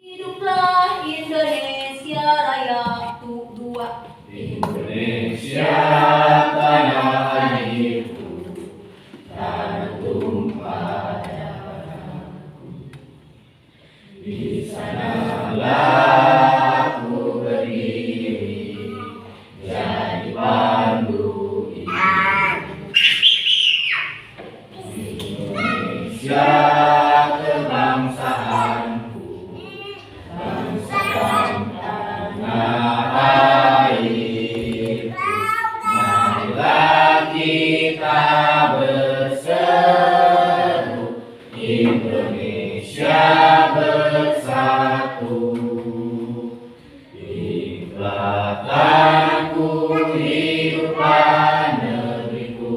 Hiduplah Indonesia Raya. Dua. Indonesia tanah airku, tanah tumpah darahku. Di sanalah aku berdiri, jadi pandu Indonesia kebangsaanku, bangsa dan tanah air. Marilah kita berseru, Indonesia bersatu. Ikhlatanku, hiduplah negeriku,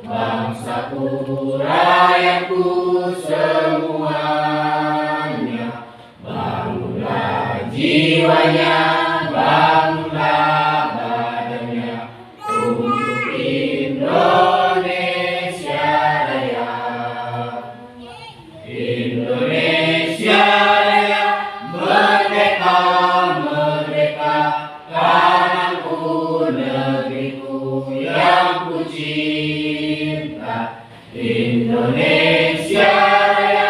bangsaku, rakyatku semuanya. Bangunlah jiwanya, bangunlah badannya, untuk Indonesia Raya. Indonesia Raya, merdeka, merdeka, tanahku, negeriku yang ku cinta. Indonesia Raya,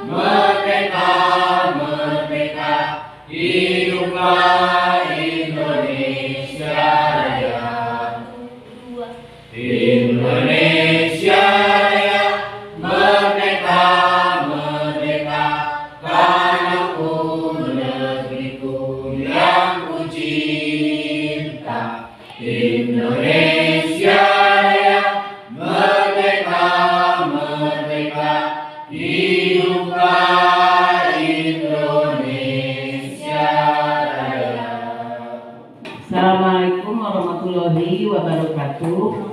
merdeka, merdeka, hiduplah Indonesia Raya. Indonesia Raya, merdeka, merdeka, tanahku, negeriku yang ku cinta. Indonesia Raya, merdeka, merdeka, hiduplah Indonesia Raya. Assalamualaikum warahmatullahi wabarakatuh.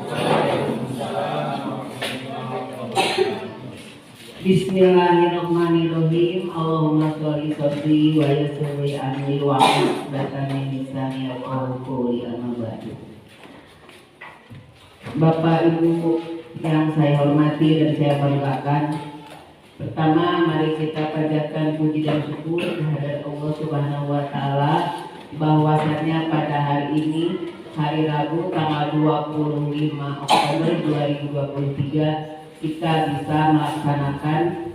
Bismillahirrahmanirrahim. Allahumma sholli wa yassir amri wa ahlul lisani yafqahu qawli, amma ba'du. Bapak Ibu yang saya hormati dan saya banggakan, pertama mari kita panjatkan puji dan syukur kehadirat Allah Subhanahu wa taala bahwasanya pada hari ini, hari Rabu tanggal 25 Oktober 2023, kita bisa melaksanakan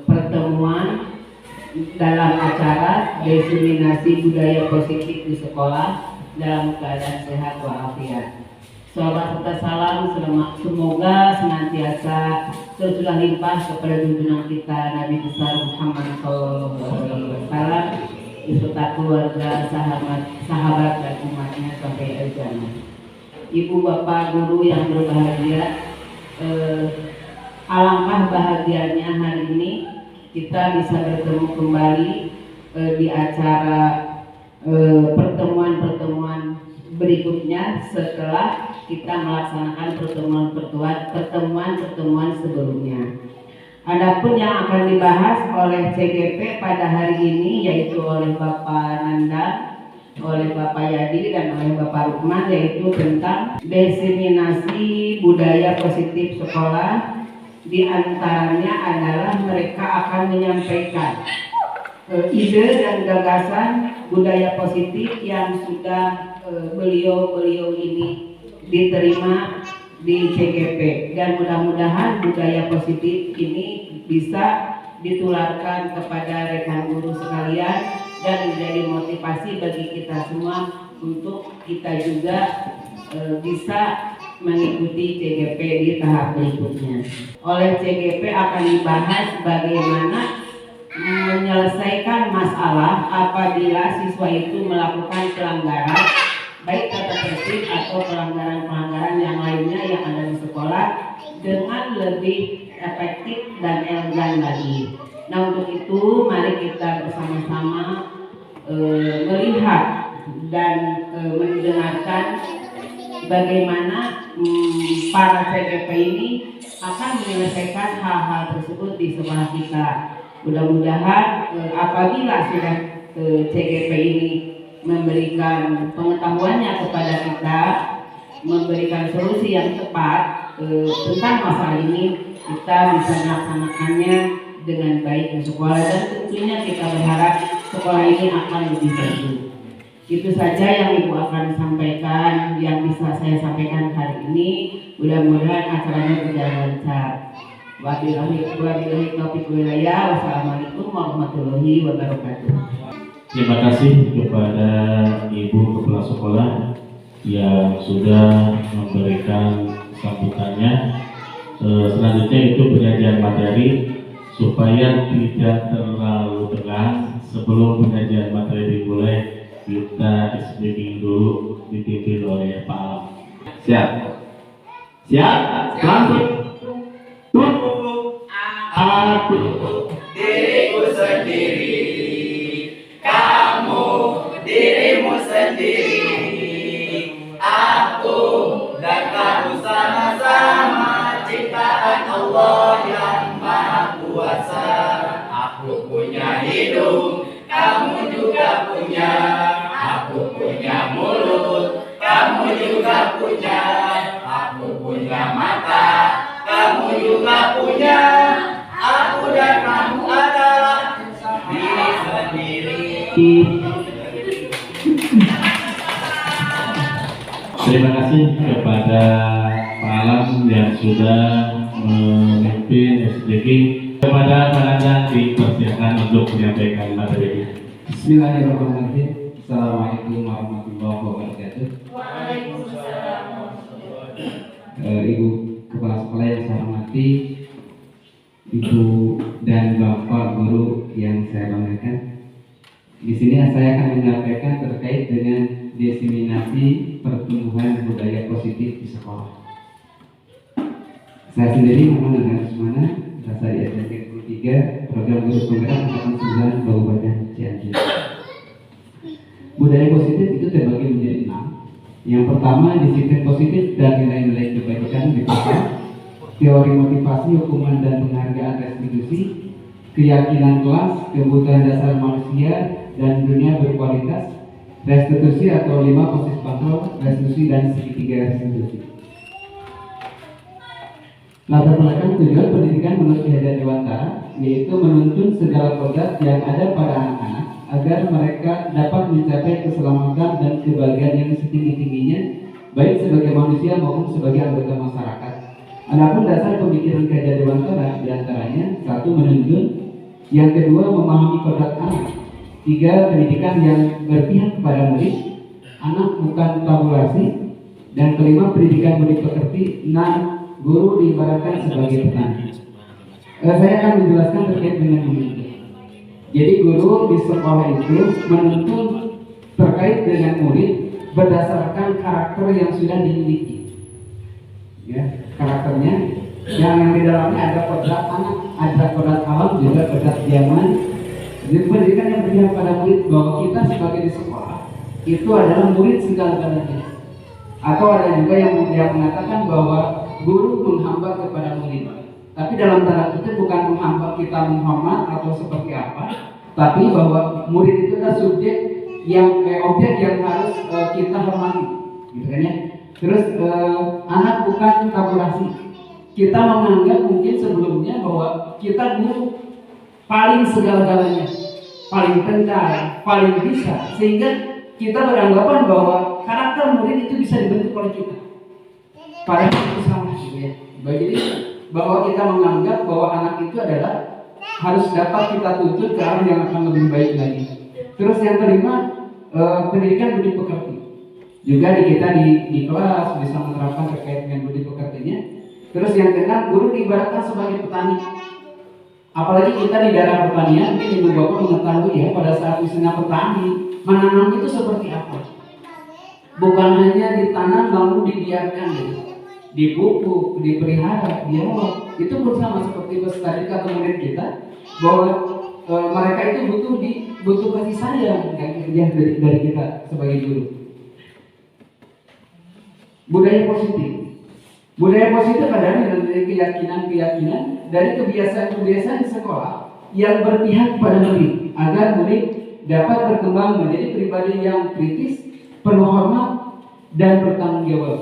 pertemuan dalam acara diseminasi budaya positif di sekolah dalam keadaan sehat walafiat. Salawat serta salam semoga senantiasa tercurah limpah kepada junjungan kita Nabi besar Muhammad SAW beserta keluarga, sahabat dan umatnya sampai akhir. Ibu bapak guru yang berbahagia, alangkah bahagianya hari ini kita bisa bertemu kembali di acara pertemuan berikutnya setelah kita melaksanakan pertemuan sebelumnya. Adapun yang akan dibahas oleh CGP pada hari ini yaitu oleh Bapak Nanda, oleh Bapak Yadi dan oleh Bapak Rukman, yaitu tentang diseminasi budaya positif sekolah. Di antaranya adalah mereka akan menyampaikan ide dan gagasan budaya positif yang sudah beliau ini diterima di CGP, dan mudah-mudahan budaya positif ini bisa ditularkan kepada rekan guru sekalian dan menjadi motivasi bagi kita semua untuk kita juga bisa mengikuti CGP di tahap berikutnya. Oleh CGP akan dibahas bagaimana menyelesaikan masalah apabila siswa itu melakukan pelanggaran, baik tata tertib atau pelanggaran-pelanggaran yang lainnya yang ada di sekolah, dengan lebih efektif dan elegan lagi. Nah, untuk itu mari kita bersama-sama melihat dan mendengarkan bagaimana para CGP ini akan menyelesaikan hal-hal tersebut di sekolah kita. Mudah-mudahan apabila sudah CGP ini memberikan pengetahuannya kepada kita, memberikan solusi yang tepat tentang masalah ini, kita bisa melaksanakannya dengan baik ke sekolah, dan tentunya kita berharap sekolah ini akan lebih bagus. Itu saja yang Ibu akan sampaikan, yang bisa saya sampaikan hari ini. Mudah-mudahan acaranya berjalan lancar. Wabillahi taufiq walhidayah. Wassalamualaikum warahmatullahi wabarakatuh. Terima kasih kepada Ibu Kepala Sekolah yang sudah memberikan sambutannya. Selanjutnya itu penyajian materi supaya tidak terlalu tegang. Sebelum penyajian materi dimulai, kita speaking dulu dipimpin oleh Pak Alam. Siap? Siap? Langsung. Aku Diriku sendiri, kamu dirimu sendiri, aku dan kamu sama-sama ciptaan Allah yang Maha Kuasa. Aku punya hidung, kamu juga punya. Aku punya mulut, kamu juga punya. Aku punya mata, kamu juga punya. Aku dan kamu adalah diri sendiri. terima kasih kepada Pak Alam yang sudah memimpin SDG. Kepada Pak Nandan dipersilakan untuk menyampaikan materi. Bismillahirrahmanirrahim. Assalamualaikum warahmatullahi wabarakatuh. Waalaikumsalam. Ibu Kepala Sekolah yang saya hormati, Ibu dan Bapak guru yang saya banggakan. Di sini saya akan menyampaikan terkait dengan diseminasi pertumbuhan budaya positif di sekolah. Saya sendiri Muhammad Rusmana, berasal di SMP 3, program guru penggerak angkatan 9 Kabupaten Cianjur. Budaya positif itu terbagi menjadi 6. Yang pertama, disiplin positif dan nilai-nilai kebaikan di kelas, teori motivasi, hukuman dan penghargaan restitusi, keyakinan kelas, kebutuhan dasar manusia dan dunia berkualitas, restitusi atau 5 proses kontrol, restitusi dan segitiga restitusi. Latar belakang tujuan pendidikan menurut Ki Hajar Dewantara yaitu menuntun segala kodrat yang ada pada anak-anak agar mereka dapat mencapai keselamatan dan kebahagiaan yang setinggi-tingginya, baik sebagai manusia maupun sebagai anggota masyarakat. Adapun dasar pemikiran Ki Hajar Dewantara diantaranya: 1. Menuntun, yang kedua memahami kodrat anak, 3. Pendidikan yang berpihak kepada murid, anak bukan tabulasi, dan kelima pendidikan budi pekerti. 6. Guru diibaratkan sebagai petani. Saya akan menjelaskan terkait dengan menuntun. Jadi guru di sekolah itu menuntun terkait dengan murid berdasarkan karakter yang sudah dimiliki. Ya, karakternya yang di dalamnya ada kodrat anak, ada kodrat alam, juga kodrat zaman. Jadi pendidikan yang berpihak pada murid, bahwa kita sebagai di sekolah itu adalah murid segala-galanya. Atau ada juga yang mengatakan bahwa guru menghamba kepada murid. Tapi dalam tanda kutip bukan menghamba kita menghormat atau seperti apa, tapi bahwa murid itu adalah subjek yang objek yang harus kita hormati, gitu kan ya. Terus anak bukan tabulasi. Kita menganggap mungkin sebelumnya bahwa kita guru paling segala-galanya, paling pandai, paling bisa, sehingga kita beranggapan bahwa karakter murid itu bisa dibentuk oleh kita. Padahal itu salah, gitu ya. Jadi bahwa kita menganggap bahwa anak itu adalah harus dapat kita tuntut ke arah yang akan lebih baik lagi. Terus yang kelima, pendidikan budi pekerti. Juga kita di kelas bisa menerapkan terkait dengan budi pekertinya. Terus yang keenam, guru diibaratkan sebagai petani. Apalagi kita di daerah pertanian, mungkin ibu bapak mengetahui ya, pada saat misalnya petani menanam itu seperti apa. Bukan hanya ditanam lalu dibiarkan, gitu. Dipupuk, dipelihara, dirawat. Itu pun sama seperti tadi kata murid kita, bahwa mereka itu butuh kasih sayang ya, dari kita sebagai guru. Budaya positif adalah dari keyakinan dari kebiasaan di sekolah yang berpihak pada murid agar murid dapat berkembang menjadi pribadi yang kritis, penuh hormat dan bertanggung jawab.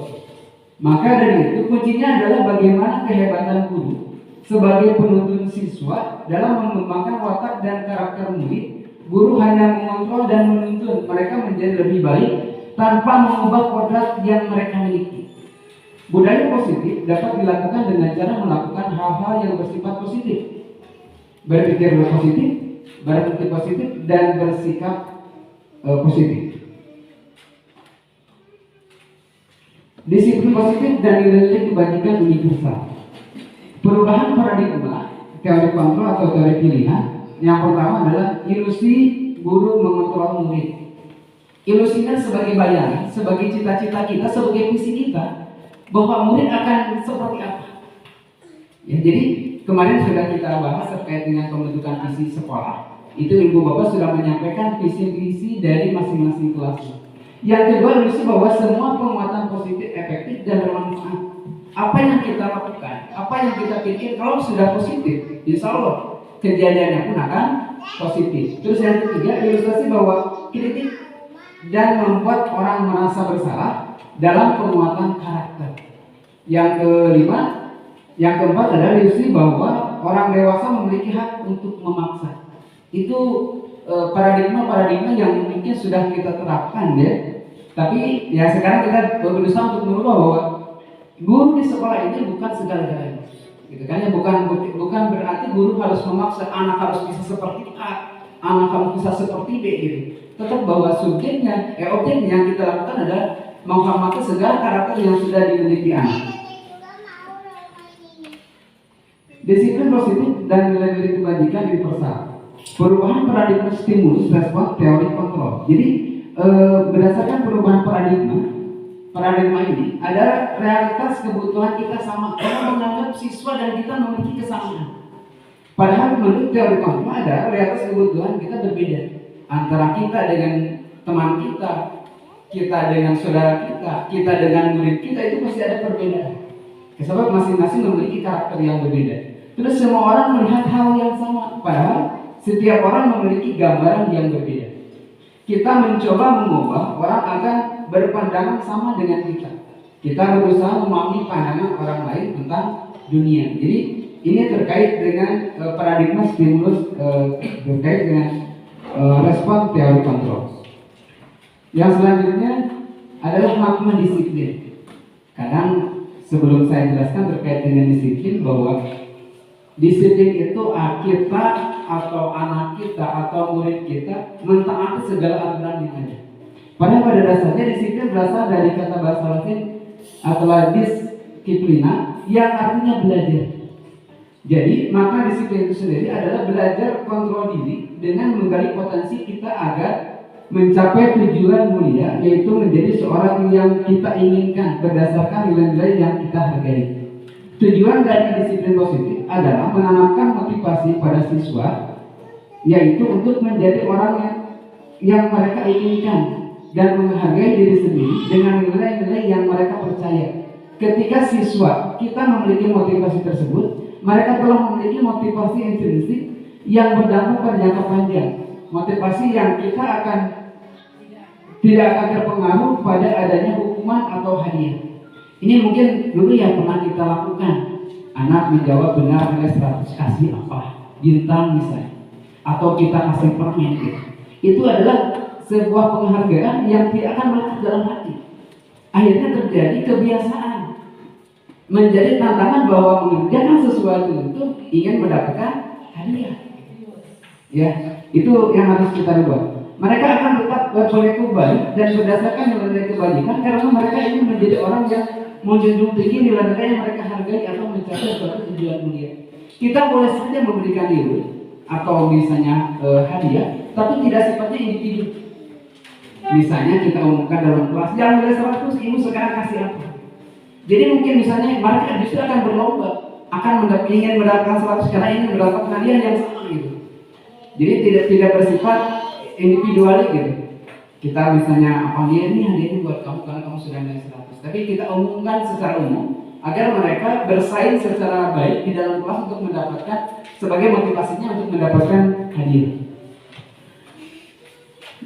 Maka dari itu kuncinya adalah bagaimana kehebatan guru Sebagai penuntun siswa dalam mengembangkan watak dan karakter murid, guru hanya mengontrol dan menuntun mereka menjadi lebih baik tanpa mengubah kodrat yang mereka miliki. Budaya positif dapat dilakukan dengan cara melakukan hal-hal yang bersifat positif, berpikir positif, berpikir positif, dan bersikap positif. Disiplin positif dan nilai-nilai kebajikan universal. Perubahan paradigma teori kontrol atau teori pilihan. Yang pertama adalah ilusi guru mengontrol murid. Ilusinya sebagai bayangan, sebagai cita-cita kita, sebagai visi kita, bahwa murid akan seperti apa. Ya, jadi kemarin sudah kita bahas terkait dengan pembentukan visi sekolah. Itu ibu bapak sudah menyampaikan visi-visi dari masing-masing kelas. Yang kedua, ilusi bahwa semua penguatan positif efektif dan bermanfaat. Apa yang kita lakukan, apa yang kita pikir, kalau sudah positif, insya Allah kejadiannya pun akan positif. Terus yang ketiga, ilustrasi bahwa kritik dan membuat orang merasa bersalah dalam penguatan karakter. Yang kelima, yang keempat adalah ilusi bahwa orang dewasa memiliki hak untuk memaksa. Itu paradigma-paradigma yang mungkin sudah kita terapkan ya. Tapi ya sekarang kita berusaha untuk merubah bahwa guru di sekolah ini bukan segala-galanya, gitu kan ya, bukan berarti guru harus memaksa anak harus bisa seperti A, anak harus bisa seperti B gitu. Tetap bahwa objeknya yang kita lakukan adalah menghormati segala karakter yang sudah dimiliki anak. Disiplin positif dan nilai-nilai kebajikan universal. Perubahan paradigma stimulus respon teori kontrol. Jadi berdasarkan perubahan paradigma ini ada realitas kebutuhan kita sama. Kita menganggap siswa dan kita memiliki kesamaan. Padahal menurut teori kontrol ada realitas kebutuhan kita berbeda. Antara kita dengan teman kita, kita dengan saudara kita dengan murid kita, itu pasti ada perbedaan. Sebab masing-masing memiliki karakter yang berbeda. Terus semua orang melihat hal yang sama. Padahal setiap orang memiliki gambaran yang berbeda. Kita mencoba mengubah orang agar berpandangan sama dengan kita. Kita berusaha memahami pandangan orang lain tentang dunia. Jadi ini terkait dengan paradigma stimulus, terkait dengan respon teori kontrol. Yang selanjutnya adalah makna disiplin. Kadang sebelum saya jelaskan terkait dengan disiplin, bahwa disiplin itu kita atau anak kita atau murid kita mentaati segala aturan yang ada. Padahal pada dasarnya disiplin berasal dari kata bahasa Latin adalah disiplina, yang artinya belajar. Jadi maka disiplin itu sendiri adalah belajar kontrol diri dengan menggali potensi kita agar mencapai tujuan mulia, yaitu menjadi seorang yang kita inginkan berdasarkan nilai-nilai yang kita hargai. Tujuan dari disiplin positif adalah menanamkan motivasi pada siswa, yaitu untuk menjadi orang yang mereka inginkan dan menghargai diri sendiri dengan nilai-nilai yang mereka percaya. Ketika siswa kita memiliki motivasi tersebut, mereka telah memiliki motivasi intrinsik yang berdampak pada jangka panjang. Motivasi yang kita tidak akan terpengaruh pada adanya hukuman atau hadiah. Ini mungkin dulu yang pernah kita lakukan. Anak menjawab benar nilai 100, kasih apa? Bintang misalnya. Atau kita kasih permen gitu. Itu adalah sebuah penghargaan yang tidak akan melekat dalam hati. Akhirnya terjadi kebiasaan. Menjadi tantangan bahwa mengerjakan sesuatu itu ingin mendapatkan hadiah. Ya, itu yang harus kita rubah. Mereka akan tetap berperilaku baik dan berdasarkan nilai kebajikan karena mereka ingin menjadi orang yang menjunjung tinggi nilai-nilai yang mereka hargai atau mencapai suatu tujuan mulia. Kita boleh saja memberikan nilai atau misalnya hadiah, tapi tidak sifatnya individu. Misalnya kita umumkan dalam kelas, jangan nilai 100, ibu sekarang kasih apa? Jadi mungkin misalnya mereka justru akan berlomba, ingin mendapatkan 100 karena ingin mendapatkan hadiah yang sama gitu. Jadi tidak bersifat individualis gitu. Kita misalnya apa ini hadiahnya buat kamu karena kamu sudah nilai 100. Tapi kita umumkan secara umum agar mereka bersaing secara baik di dalam kelas untuk mendapatkan sebagai motivasinya untuk mendapatkan hadiah.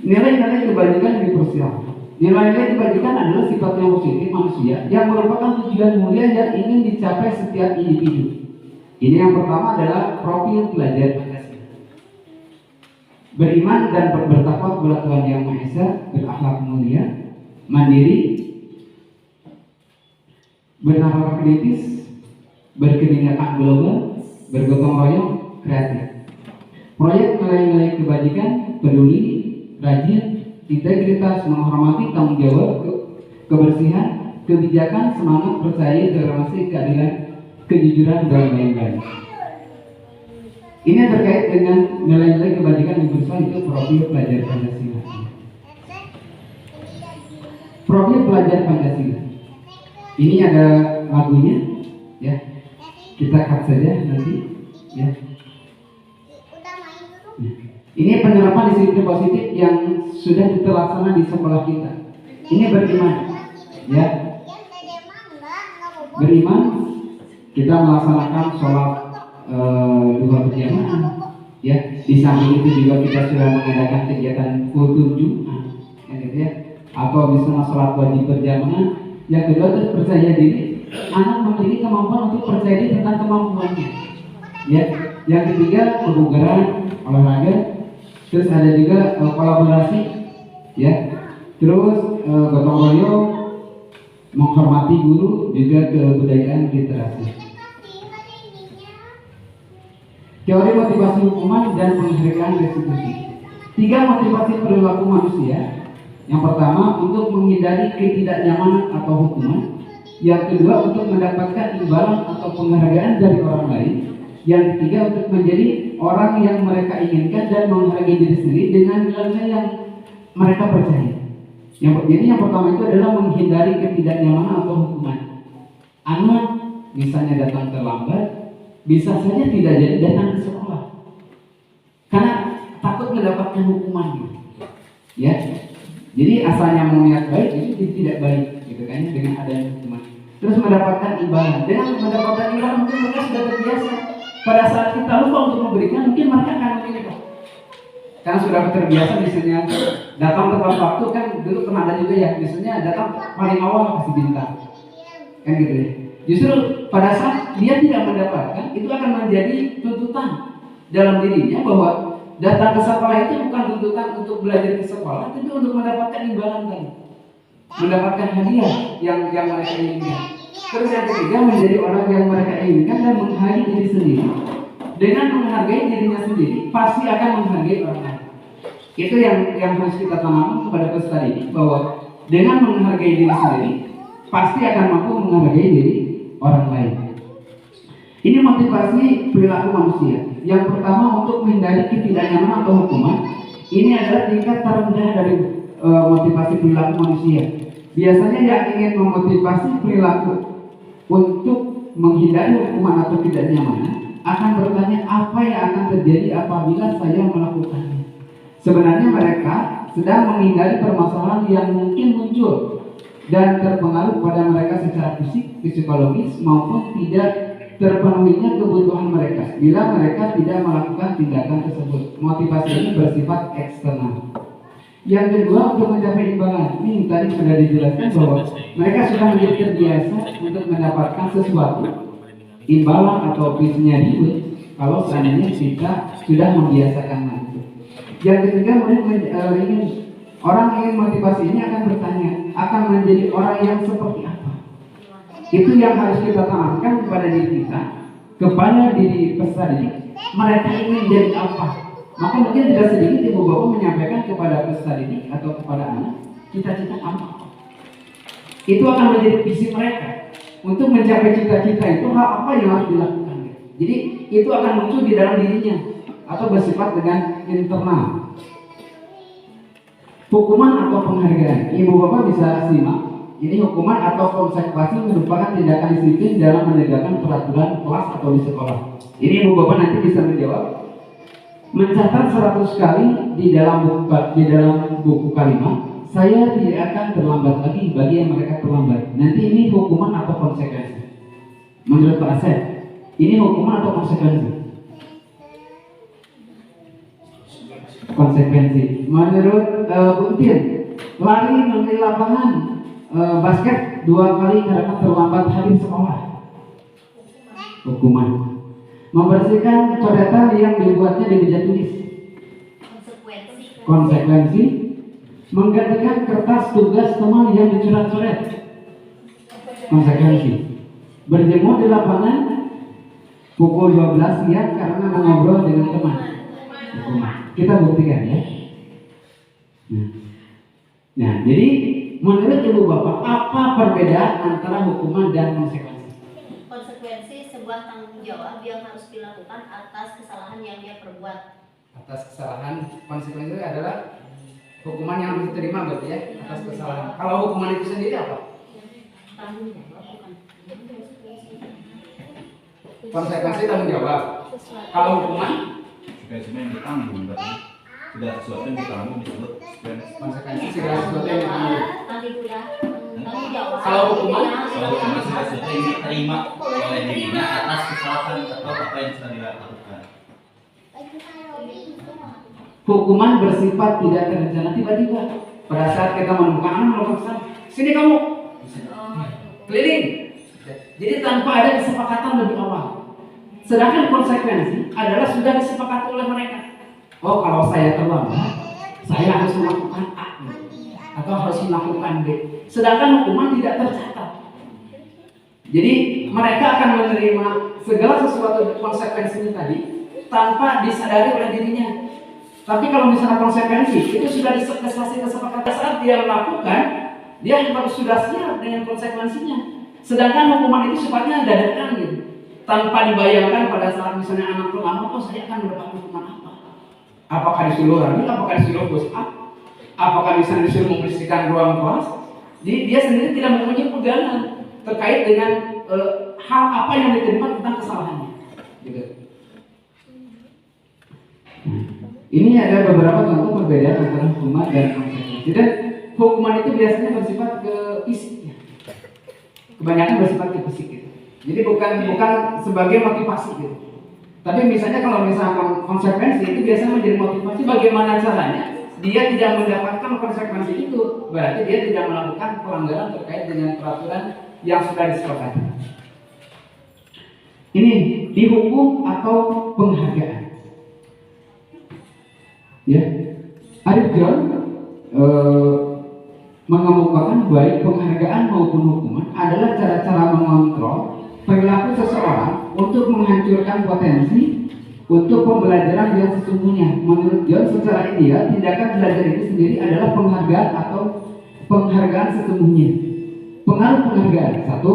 Nilai-nilai kebajikan universal. Nilai-nilai kebajikan adalah sifat yang positif manusia yang merupakan tujuan mulia yang ingin dicapai setiap individu. Ini yang pertama adalah profil pelajar Pancasila. Beriman dan bertakwa kepada Tuhan Yang Maha Esa, berakhlak mulia, mandiri, bernafas kritis, berkebinekaan global, bergotong royong, kreatif. Proyek nilai-nilai kebajikan, peduli, rajin, integritas, menghormati, tanggung jawab, kebersihan, kebijakan, semangat, percaya, toleransi, keadilan, kejujuran, dan lain-lain. Ini terkait dengan nilai-nilai kebajikan universal, itu profil pelajar Pancasila. Profil pelajar Pancasila. Ini ada lagunya, ya. Kita cut saja nanti, ya. Ini penerapan disiplin positif yang sudah terlaksana di sekolah kita. Ini beriman, ya. Beriman, kita melaksanakan sholat dua berjamaah, ya. Di samping itu juga kita sudah mengadakan kegiatan kultur Jumat, gitu ya. Atau misalnya sholat wajib berjamaah. Yang kedua itu percaya diri. Anak memiliki kemampuan untuk percaya diri tentang kemampuannya, ya. Yang ketiga kebugaran, olahraga. Terus ada juga kolaborasi, ya. Terus gotong royong, menghormati guru, juga kebudayaan literasi. Teori motivasi hukuman dan penghargaan restitusi. 3 motivasi perilaku manusia. Yang pertama untuk menghindari ketidaknyamanan atau hukuman. Yang kedua untuk mendapatkan imbalan atau penghargaan dari orang lain. Yang ketiga untuk menjadi orang yang mereka inginkan dan menghargai diri sendiri dengan nilai yang mereka percaya. Jadi yang pertama itu adalah menghindari ketidaknyamanan atau hukuman. Anak misalnya datang terlambat, bisa saja tidak jadi datang ke sekolah karena takut mendapatkan hukuman, ya. Jadi asalnya mau niat baik itu tidak baik, gitu kan, dengan adanya hukuman. Terus mendapatkan imbalan. Dengan mendapatkan imbalan mungkin mereka sudah terbiasa. Pada saat kita lupa untuk memberikan, mungkin mereka akan memilih. Karena sudah terbiasa misalnya datang tepat waktu, kan dulu pernah ada juga ya, misalnya datang paling awal kasih bintang, kan gitu ya. Justru pada saat dia tidak mendapatkan, itu akan menjadi tuntutan dalam dirinya bahwa datang ke sekolah itu bukan tuntutan untuk belajar ke sekolah, tapi untuk mendapatkan imbalan tadi, mendapatkan hadiah yang mereka inginkan. Terus yang ketiga menjadi orang yang mereka inginkan dan menghargai diri sendiri. Dengan menghargai dirinya sendiri, pasti akan menghargai orang lain. Itu yang harus kita tanamkan kepada peserta didik, bahwa dengan menghargai diri sendiri, pasti akan mampu menghargai diri orang lain. Ini motivasi perilaku manusia. Yang pertama untuk menghindari ketidaknyamanan atau hukuman. Ini adalah tingkat terendah dari motivasi perilaku manusia. Biasanya yang ingin memotivasi perilaku untuk menghindari hukuman atau ketidaknyamanan akan bertanya apa yang akan terjadi apabila saya melakukannya. Sebenarnya mereka sedang menghindari permasalahan yang mungkin muncul dan terpengaruh pada mereka secara fisik, psikologis maupun tidak terpenuhinya kebutuhan mereka bila mereka tidak melakukan tindakan tersebut. Motivasi ini bersifat eksternal. Yang kedua untuk mencapai imbalan. Ini tadi sudah dijelaskan bahwa mereka sudah menjadi terbiasa untuk mendapatkan sesuatu, imbalan atau bisnya ribet kalau seandainya kita sudah membiasakan itu. Yang ketiga orang ingin motivasi ini akan bertanya, akan menjadi orang yang seperti apa? Itu yang harus kita tanamkan kepada diri kita, kepada diri peserta didik. Mereka ingin jadi apa? Maka mungkin tidak sedikit ibu bapak menyampaikan kepada peserta didik atau kepada anak, cita-cita apa? Itu akan menjadi visi mereka. Untuk mencapai cita-cita itu hal apa yang harus dilakukan? Jadi itu akan muncul di dalam dirinya atau bersifat dengan internal. Hukuman atau penghargaan. Ibu bapak bisa simak. Ini hukuman atau konsekuensi merupakan tindakan disiplin dalam menegakkan peraturan kelas atau di sekolah. Ini ibu bapak nanti bisa menjawab. Mencatat 100 kali di dalam buku kalimat, saya tidak akan terlambat lagi bagi yang mereka terlambat. Nanti ini hukuman atau konsekuensi. Menurut Pak Asep, ini hukuman atau konsekuensi? Konsekuensi. Menurut Buntin, lari mengelilingi lapangan basket 2 kali karena terlambat hari sekolah. Hukuman. Membersihkan coretan yang dibuatnya di meja tulis. Konsekuensi. Menggantikan kertas tugas teman yang dicoret-coret. Konsekuensi. Berjemur di lapangan pukul 12 siang karena mengobrol dengan teman. Kita buktikan ya. Nah, jadi menurut ibu bapak apa perbedaan antara hukuman dan konsekuensi? Konsekuensi sebuah tanggung jawab yang harus dilakukan atas kesalahan yang dia perbuat. Atas kesalahan, konsekuensi adalah hukuman yang harus diterima berarti ya atas kesalahan. Kalau hukuman itu sendiri apa? Tanggung jawab bukan. Konsekuensi tanggung jawab. Kalau hukuman Konsekuensinya yang ditanggung berarti tidak sesuatu yang ditanggung disebut konsekuensi segala sesuatu yang ditanggung. Tanggung jawab. Kalau hukuman? Kalau hukuman segala sesuatu yang diterima oleh dirinya atas kesalahan atau apa yang sudah dilakukan. Hukuman bersifat tidak terencana tiba-tiba. Pada saat kita menemukan anak melakukan kesalahan, sini kamu keliling. Jadi tanpa ada kesepakatan lebih awal. Sedangkan konsekuensi adalah sudah disepakati oleh mereka. Oh, kalau saya terlambat, saya harus melakukan A atau harus melakukan B. Sedangkan hukuman tidak tercatat. Jadi mereka akan menerima segala sesuatu konsekuensinya tadi tanpa disadari oleh dirinya. Tapi kalau misalnya konsekuensi itu sudah disepakati kesepakatan saat dia melakukan, dia harus sudah siap dengan konsekuensinya. Sedangkan hukuman itu sifatnya dadakan gitu, tanpa dibayangkan pada saat misalnya anak terlambat, oh saya akan mendapat hukuman apa? Apakah disuruh lari? Apakah disuruh push up? Apakah misalnya disuruh membersihkan ruang kelas? Jadi dia sendiri tidak mempunyai pegangan terkait dengan hal apa yang diterima tentang kesalahannya. Gitu. Ini ada beberapa contoh perbedaan antara hukuman dan konsekuensi. Dan hukuman itu biasanya bersifat ke fisik. Kebanyakan bersifat ke fisik gitu. Jadi bukan sebagai motivasi gitu. Tapi misalnya kalau misalnya konsekuensi itu biasanya menjadi motivasi bagaimana caranya dia tidak mendapatkan konsekuensi itu. Berarti dia tidak melakukan pelanggaran terkait dengan peraturan yang sudah disepakati. Ini dihukum atau penghargaan. Ya, Arif John mengemukakan baik penghargaan maupun hukuman adalah cara-cara mengontrol perilaku seseorang untuk menghancurkan potensi untuk pembelajaran yang sesungguhnya. Menurut John, secara ideal tindakan belajar itu sendiri adalah penghargaan atau penghargaan sesungguhnya. Pengaruh penghargaan, satu,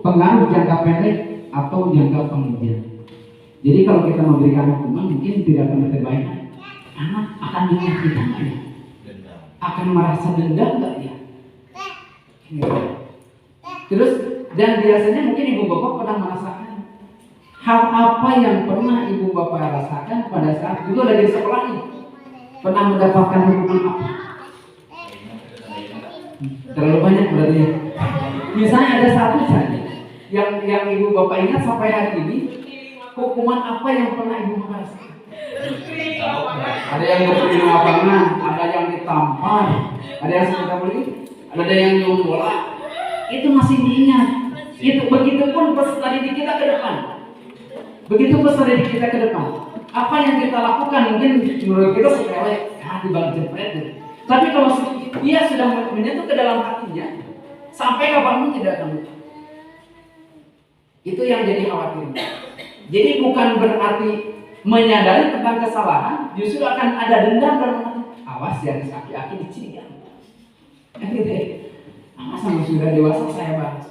pengaruh jangka pendek atau jangka panjang. Jadi kalau kita memberikan hukuman mungkin tidak pernah terbaik. Anak akan menyakitkan dia, akan merasa dendam nggak dia? Terus dan biasanya mungkin ibu bapak pernah merasakan hal apa yang pernah ibu bapak rasakan pada saat dulu lagi sekolah ini, pernah mendapatkan hukuman apa? Terlalu banyak berarti ya. Misalnya ada satu saja yang ibu bapak ingat sampai hari ini, hukuman apa yang pernah ibu bapak rasakan? Ada yang berdiri di lapangan, ada yang ditampar, ada yang seperti ini, ada yang nyuruh bola. Itu masih diingat. Itu begitupun peserta didik kita ke depan. Begitu peserta didik kita ke depan. Apa yang kita lakukan mungkin menurut kita sepele, dibang jepret. Tapi kalau dia sudah menyentuh ke dalam hatinya, sampai kapanpun tidak akan lupa. Itu yang jadi khawatir. Jadi bukan berarti menyadari tentang kesalahan, justru akan ada dendam dalam hati. Awas jangan aki-aki dicirikan. Awas sama sudah dewasa saya bahas.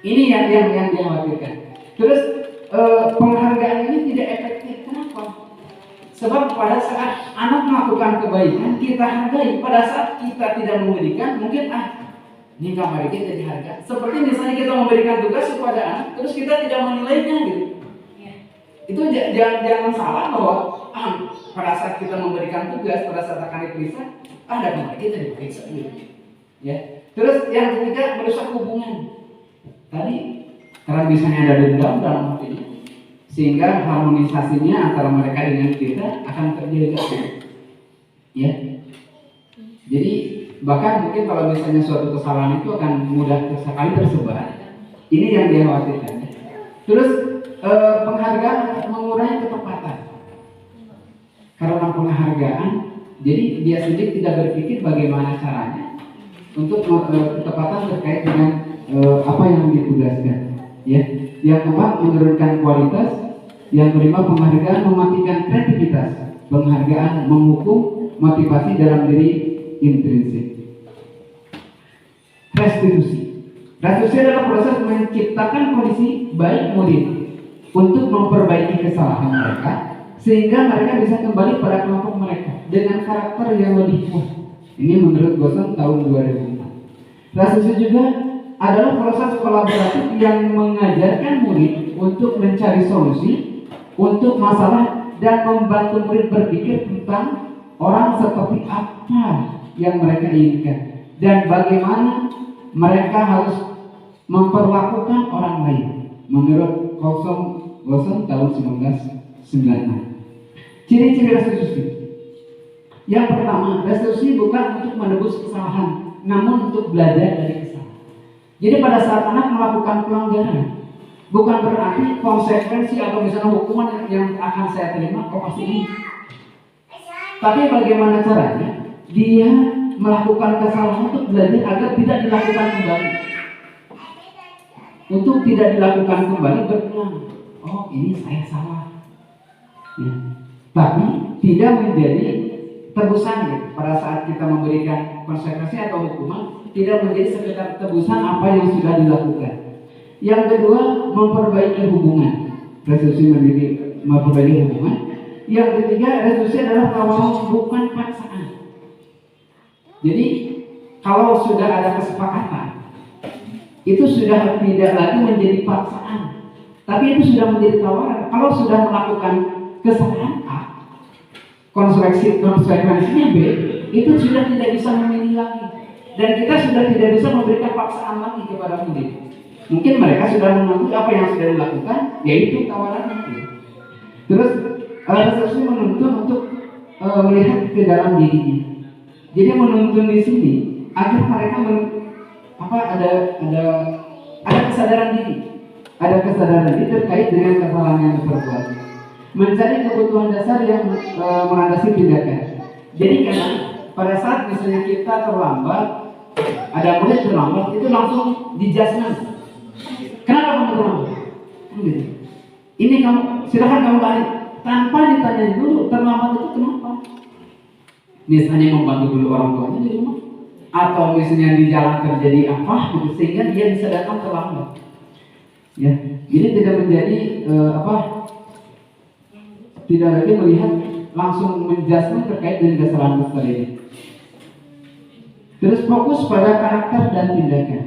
Ini yang dikhawatirkan. Terus penghargaan ini tidak efektif. Kenapa? Sebab pada saat anak melakukan kebaikan kita hargai. Pada saat kita tidak memberikan, mungkin ini kamar kita dihargai. Seperti misalnya kita memberikan tugas kepada anak, terus kita tidak menilainya gitu. Itu jangan salah bahwa pada saat kita memberikan tugas, pada saat akan diperiksa, ada kemarin kita diperiksa gitu. Ya. Terus yang ketiga merusak hubungan. Tadi karena biasanya ada dendam dalam hatinya, sehingga harmonisasinya antara mereka dengan kita akan terjaga. Ya. Jadi bahkan mungkin kalau misalnya suatu kesalahan itu akan mudah sekali tersebar. Ini yang dikhawatirkan. Terus penghargaan mengurangi ketepatan. Karena penghargaan, jadi dia sendiri tidak berpikir bagaimana caranya untuk ketepatan terkait dengan apa yang ditugaskan. Ya, yang keempat menurunkan kualitas, yang kelima penghargaan mematikan kreativitas, penghargaan menghukum motivasi dalam diri intrinsik. Restitusi adalah proses menciptakan kondisi baik murid untuk memperbaiki kesalahan mereka sehingga mereka bisa kembali pada kelompok mereka dengan karakter yang lebih kuat. Ini menurut Gosson tahun 2004. Restitusi juga adalah proses kolaboratif yang mengajarkan murid untuk mencari solusi untuk masalah dan membantu murid berpikir tentang orang seperti apa yang mereka inginkan dan bagaimana mereka harus memperlakukan orang lain menurut Gosson tahun 1996. Ciri-ciri restitusi. Yang pertama, restitusi bukan untuk menebus kesalahan, namun untuk belajar dari kesalahan. Jadi pada saat anak melakukan pelanggaran, bukan berarti konsekuensi atau misalnya hukuman yang akan saya terima kok pasti ini. Tapi bagaimana caranya dia melakukan kesalahan untuk belajar agar tidak dilakukan kembali. Untuk tidak dilakukan kembali berulang. Oh, ini saya salah. Ya. Tapi tidak menjadi tebusan ya. Pada saat kita memberikan konsekuensi atau hukuman, tidak menjadi sekedar tebusan apa yang sudah dilakukan. Yang kedua, memperbaiki hubungan. Restitusi memperbaiki hubungan. Yang ketiga, restitusi adalah tawaran bukan paksaan. Jadi kalau sudah ada kesepakatan, itu sudah tidak lagi menjadi paksaan, tapi itu sudah menjadi tawaran. Kalau sudah melakukan kesalahan A, konsekuensinya B, itu sudah tidak bisa memilih lagi, dan kita sudah tidak bisa memberikan paksaan lagi kepada murid. Mungkin mereka sudah mengerti apa yang sudah dilakukan, yaitu tawaran itu. Terus restitusi menuntun untuk melihat ke dalam dirinya. Jadi menuntun di sini agar mereka ada kesadaran diri, terkait dengan kesalahan yang diperbuat. Mencari kebutuhan dasar yang melandasi tindakan. Jadi kadang pada saat misalnya kita terlambat, ada murid terlambat, itu langsung dijudgment. Kenapa kamu terlambat? Ini kamu silahkan kamu balik tanpa ditanya dulu terlambat itu kenapa? Misalnya membantu dulu orang tuanya di rumah, atau misalnya di jalan terjadi apa, sehingga dia bisa datang terlambat. Ya, jadi tidak menjadi tidak lagi melihat langsung menjudgment terkait dengan kesalahan ini. Terus fokus pada karakter dan tindakan.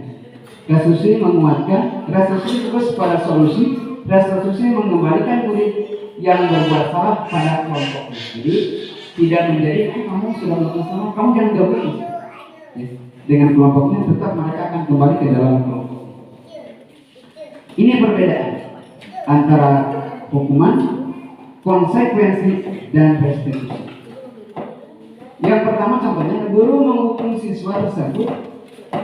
Restitusi menguatkan, restitusi fokus pada solusi, restitusi mengembalikan murid yang berbuat salah pada kelompoknya. Jadi tidak menjadi kamu sudah melakukan salah, kamu jangan gabung ya. Dengan kelompoknya, tetap mereka akan kembali ke dalam kelompok. Ini perbedaan antara hukuman, konsekuensi, dan restitusi. Yang pertama contohnya, guru menghukum siswa tersebut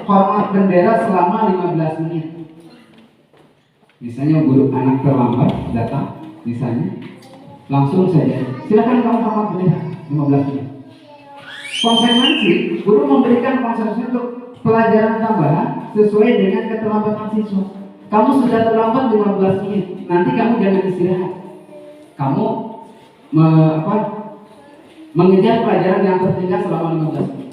hormat bendera selama 15 menit. Misalnya guru anak terlambat datang, misalnya langsung saja silakan kamu hormat bendera 15 menit. Konsekuensi, guru memberikan konsekuensi untuk pelajaran tambahan sesuai dengan keterlambatan siswa. Kamu sudah terlambat 15 menit, nanti kamu jangan istirahat. Kamu mengejar pelajaran yang tertinggal selama 15 menit.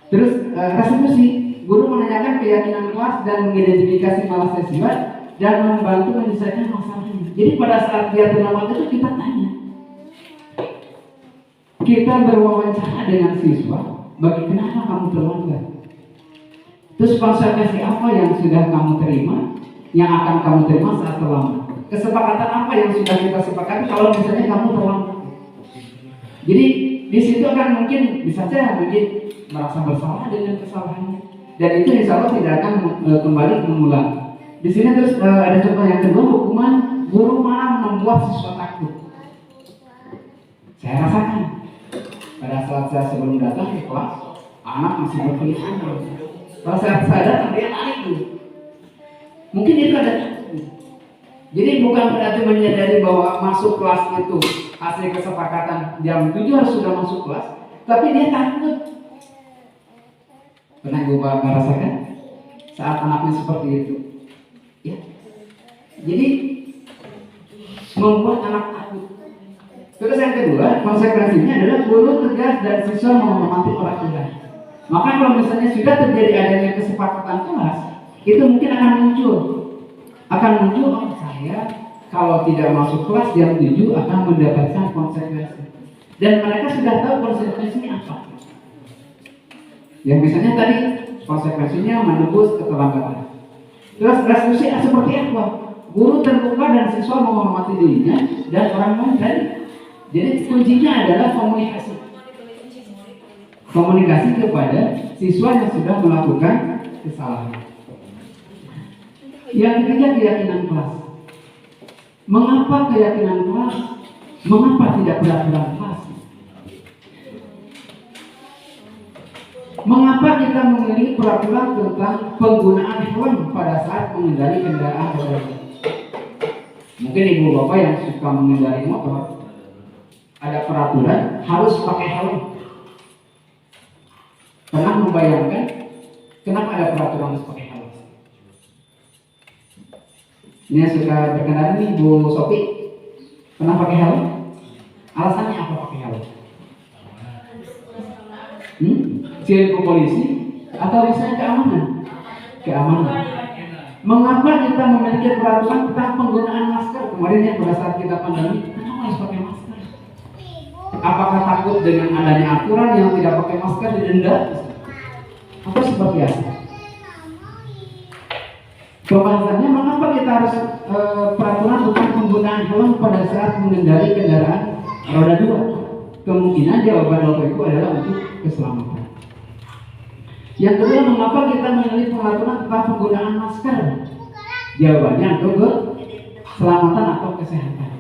Terus restitusi, guru menanyakan keyakinan kelas dan mengidentifikasi masalah siswa dan membantu menyelesaikan masalahnya. Jadi pada saat dia terlambat itu kita tanya, kita berwawancara dengan siswa, kenapa kamu terlambat? Terus konsekuensi apa yang sudah kamu terima, yang akan kamu terima saat terlambat? Kesepakatan apa yang sudah kita sepakati kalau misalnya kamu terlambat? Jadi di situ kan mungkin bisa saja merasa bersalah dengan kesalahannya, dan itu insya Allah tidak akan kembali mengulang. Di sini terus ada contoh yang kedua, hukuman guru malah membuat siswa takut. Saya rasakan pada saat saya sebelum datang ke kelas, anak masih berpikir. Kalau saya datang dia lari dulu. Mungkin itu ada. Jadi bukan berarti menyadari bahwa masuk kelas itu hasil kesepakatan jam 7 harus sudah masuk kelas, tapi dia takut. Pernah Ibu Bapak merasakan saat anaknya seperti itu? Ya. Jadi membuat anak takut. Terus yang kedua, konsekuensinya adalah guru tegas dan siswa menghormati peraturan. Maka kalau misalnya sudah terjadi adanya kesepakatan kelas, itu mungkin akan muncul, oh saya kalau tidak masuk kelas jam 7 akan mendapatkan konsekuensi. Dan mereka sudah tahu konsekuensinya apa. Yang misalnya tadi konsekuensinya menebus keterlambatan. Terus resolusi seperti apa? Guru terbuka dan siswa menghormati dirinya dan orang lain tadi. Jadi kuncinya adalah komunikasi. Komunikasi kepada siswa yang sudah melakukan kesalahan. Yang ketiga, keyakinan kelas. Mengapa keyakinan kelas? Mengapa tidak peraturan kelas? Mengapa kita memiliki peraturan tentang penggunaan helm pada saat mengendari kendaraan roda dua? Mungkin ibu bapak yang suka mengendari motor, ada peraturan harus pakai helm. Pernah membayangkan kenapa ada peraturan harus pakai helm? Ini yang suka berkendara nih, Bu Sopi, pernah pakai helm? Alasannya apa pakai helm? Ciri polisi atau misalnya keamanan? Keamanan. Mengapa kita memiliki peraturan tentang penggunaan masker? Kemarin yang pada saat kita pandemi, kenapa harus pakai masker? Apakah takut dengan adanya aturan yang tidak pakai masker didenda? Atau seperti apa? Pembahasannya mengapa kita harus peraturan tentang penggunaan helm pada saat mengendari kendaraan roda 2? Kemungkinan jawaban Bapak Ibu adalah untuk keselamatan. Yang kedua, mengapa kita memilih peraturan tentang penggunaan masker? Jawabannya untuk keselamatan atau kesehatan.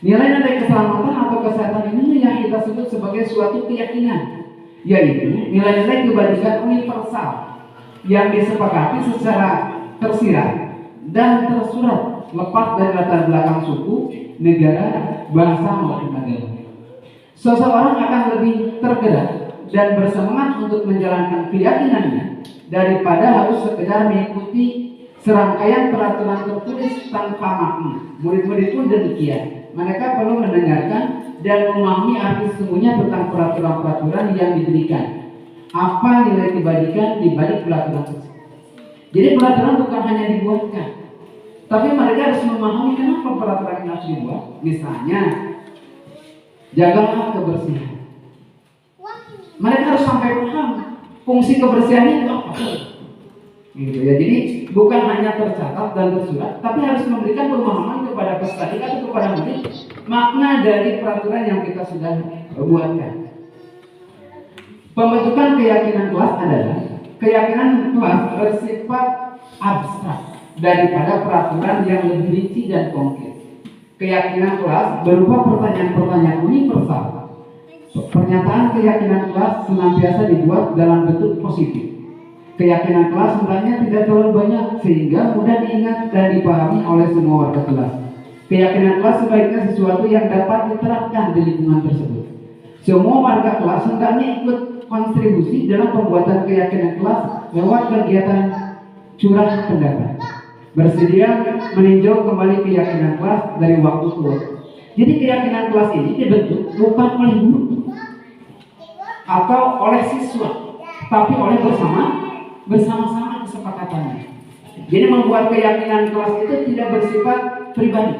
Nilai-nilai keselamatan atau kesehatan ini yang kita sebut sebagai suatu keyakinan, yaitu nilai-nilai kebajikan universal yang disepakati secara tersirat dan tersurat, lepas dari latar belakang suku, negara, bangsa maupun agama. Seseorang akan lebih tergerak dan bersemangat untuk menjalankan keyakinannya daripada harus sekedar mengikuti serangkaian peraturan tertulis tanpa makna. Murid-murid pun demikian. Mereka perlu mendengarkan dan memahami arti sesungguhnya tentang peraturan-peraturan yang diberikan. Apa nilai kebajikan di balik peraturan tersebut? Jadi peraturan bukan hanya dibuatkan, tapi mereka harus memahami kenapa peraturan ini harus dibuat. Misalnya, jagalah kebersihan. Mereka harus sampai paham fungsi kebersihan itu apa. Gitu ya. Jadi bukan hanya tercatat dan tersurat, tapi harus memberikan pemahaman kepada peserta didik atau kepada murid makna dari peraturan yang kita sudah buatkan. Pembentukan keyakinan kelas adalah keyakinan kelas bersifat abstrak daripada peraturan yang lebih rinci dan konkret. Keyakinan kelas berupa pertanyaan-pertanyaan universal. Pernyataan keyakinan kelas senantiasa dibuat dalam bentuk positif. Keyakinan kelas sebenarnya tidak terlalu banyak sehingga mudah diingat dan dipahami oleh semua warga kelas. Keyakinan kelas sebaiknya sesuatu yang dapat diterapkan di lingkungan tersebut. Semua warga kelas hendaknya ikut kontribusi dalam pembuatan keyakinan kelas lewat kegiatan curah pendapat. Bersedia meninjau kembali keyakinan kelas dari waktu ke waktu. Jadi keyakinan kelas ini dibentuk bukan oleh guru atau oleh siswa, tapi oleh bersama-sama kesepakatannya. Jadi membuat keyakinan kelas itu tidak bersifat pribadi,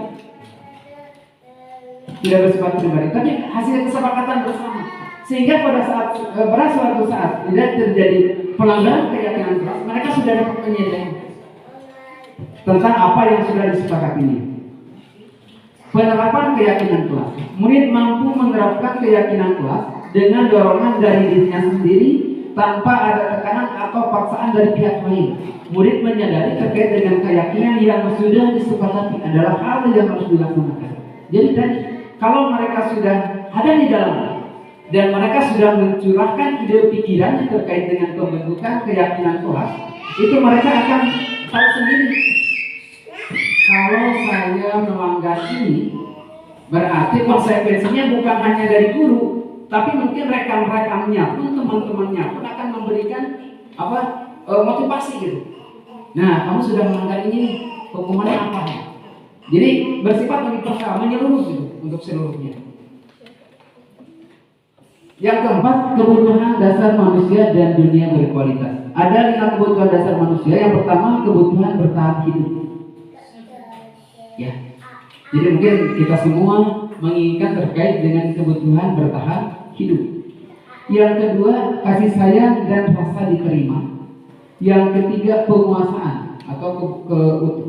tapi hasil kesepakatan bersama. Sehingga pada suatu saat tidak terjadi pelanggaran keyakinan kelas, mereka sudah dapat penyadaran tentang apa yang sudah disepakatinya. Penerapan keyakinan kelas. Murid mampu menerapkan keyakinan kelas dengan dorongan dari dirinya sendiri tanpa ada tekanan atau paksaan dari pihak lain. Murid menyadari terkait dengan keyakinan yang sudah disepakati adalah hal yang harus dilaksanakan. Jadi tadi, kalau mereka sudah ada di dalamnya dan mereka sudah mencurahkan ide pikirannya terkait dengan pembentukan keyakinan kelas, itu mereka akan tahu sendiri kalau saya melanggar ini, berarti konsekuensinya bukan hanya dari guru, tapi mungkin rekan-rekannya pun, teman-temannya pun akan memberikan motivasi gitu. Nah, kamu sudah melanggar ini, hukumannya apa? Jadi bersifat universal, menyeluruh gitu untuk seluruhnya. Yang keempat, kebutuhan dasar manusia dan dunia berkualitas. Ada 5 kebutuhan dasar manusia. Yang pertama, kebutuhan bertahan hidup. Ya. Jadi mungkin kita semua menginginkan terkait dengan kebutuhan bertahan hidup. Yang kedua, kasih sayang dan rasa diterima. Yang ketiga, penguasaan atau